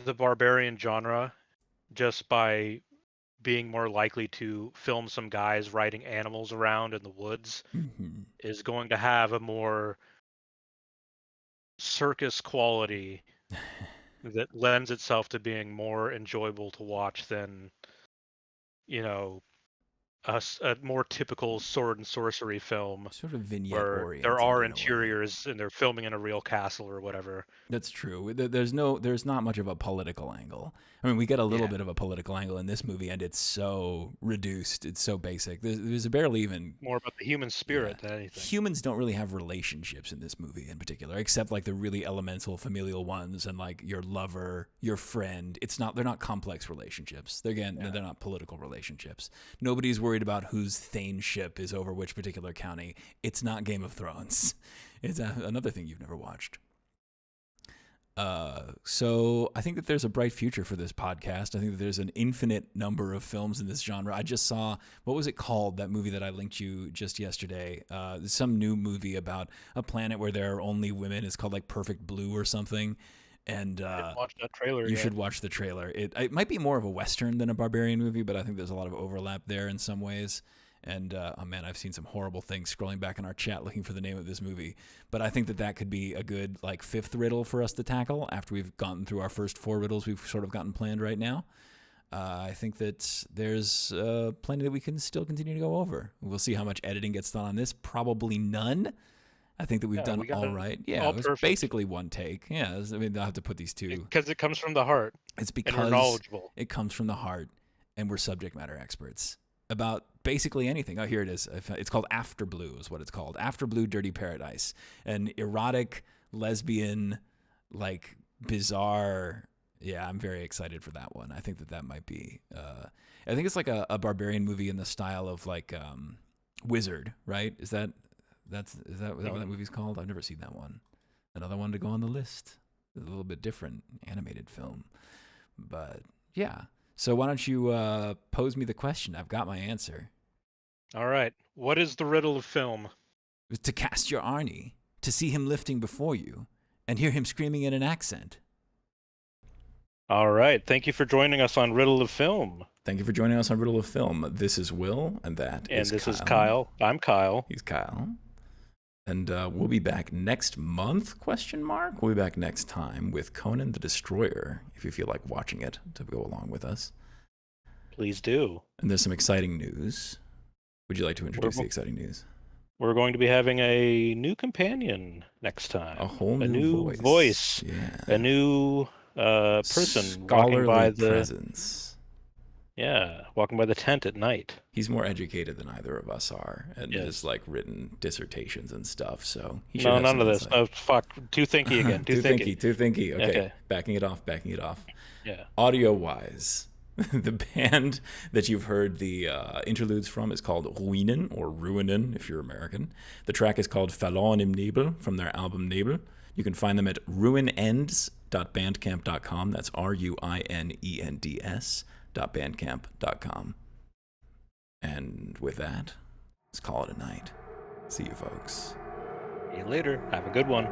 the Barbarian genre, just by being more likely to film some guys riding animals around in the woods, is going to have a more circus quality that lends itself to being more enjoyable to watch than, you know, a more typical sword and sorcery film, sort of vignette where oriented. There are interiors and they're filming in a real castle or whatever. That's true. There's not much of a political angle. I mean, we get a little bit of a political angle in this movie, and it's so reduced. It's so basic. There's barely even... More about the human spirit than anything. Humans don't really have relationships in this movie in particular, except like the really elemental familial ones and like your lover, your friend. They're not complex relationships. They're not political relationships. Nobody's worried about whose thainship is over which particular county. It's not Game of Thrones. It's another thing you've never watched. So I think that there's a bright future for this podcast. I think that there's an infinite number of films in this genre. I just saw, what was it called? That movie that I linked you just yesterday. Some new movie about a planet where there are only women. It's called like Perfect Blue or something. And I didn't watch that trailer. You should watch the trailer. It might be more of a Western than a Barbarian movie, but I think there's a lot of overlap there in some ways. And, oh man, I've seen some horrible things scrolling back in our chat looking for the name of this movie. But I think that could be a good, like, fifth riddle for us to tackle after we've gotten through our first four riddles we've sort of gotten planned right now. I think that there's plenty that we can still continue to go over. We'll see how much editing gets done on this. Probably none. I think that we've done all right. Yeah, it was basically one take. Yeah, I mean, I'll have to put these two. Because it comes from the heart. It's because we're knowledgeable. It comes from the heart, and we're subject matter experts about basically anything. Oh, here it is. It's called After Blue is what it's called. After Blue, Dirty Paradise. An erotic, lesbian, like, bizarre... Yeah, I'm very excited for that one. I think that might be... I think it's like a barbarian movie in the style of, like, Wizard, right? Is that what that movie's called? I've never seen that one. Another one to go on the list. A little bit different animated film. But, yeah. So why don't you pose me the question? I've got my answer. All right. What is the riddle of film? To cast your Arnie, to see him lifting before you, and hear him screaming in an accent. All right. Thank you for joining us on Riddle of Film. Thank you for joining us on Riddle of Film. This is Will, and this is Kyle. I'm Kyle. He's Kyle. And we'll be back next month, ? We'll be back next time with Conan the Destroyer, if you feel like watching it to go along with us. Please do. And there's some exciting news. Would you like to introduce We're, the exciting news? we're going to be having a new companion next time. A whole A new new voice. voice. Yeah. A new person walking Scholarly by the presence. walking by the tent at night. He's more educated than either of us are, and Yes. has like written dissertations and stuff. So he should No, have none some of this. insight. Oh, fuck. Too thinky again. Too thinky. Too thinky. Okay. Okay. Backing it off. Yeah. Audio wise, the band that you've heard the interludes from is called Ruinen, or Ruinen if you're American. The track is called Verloren im Nebel from their album Nebel. You can find them at ruinends.bandcamp.com. That's ruinends.bandcamp.com. And with that, let's call it a night. See you, folks. See you later. Have a good one.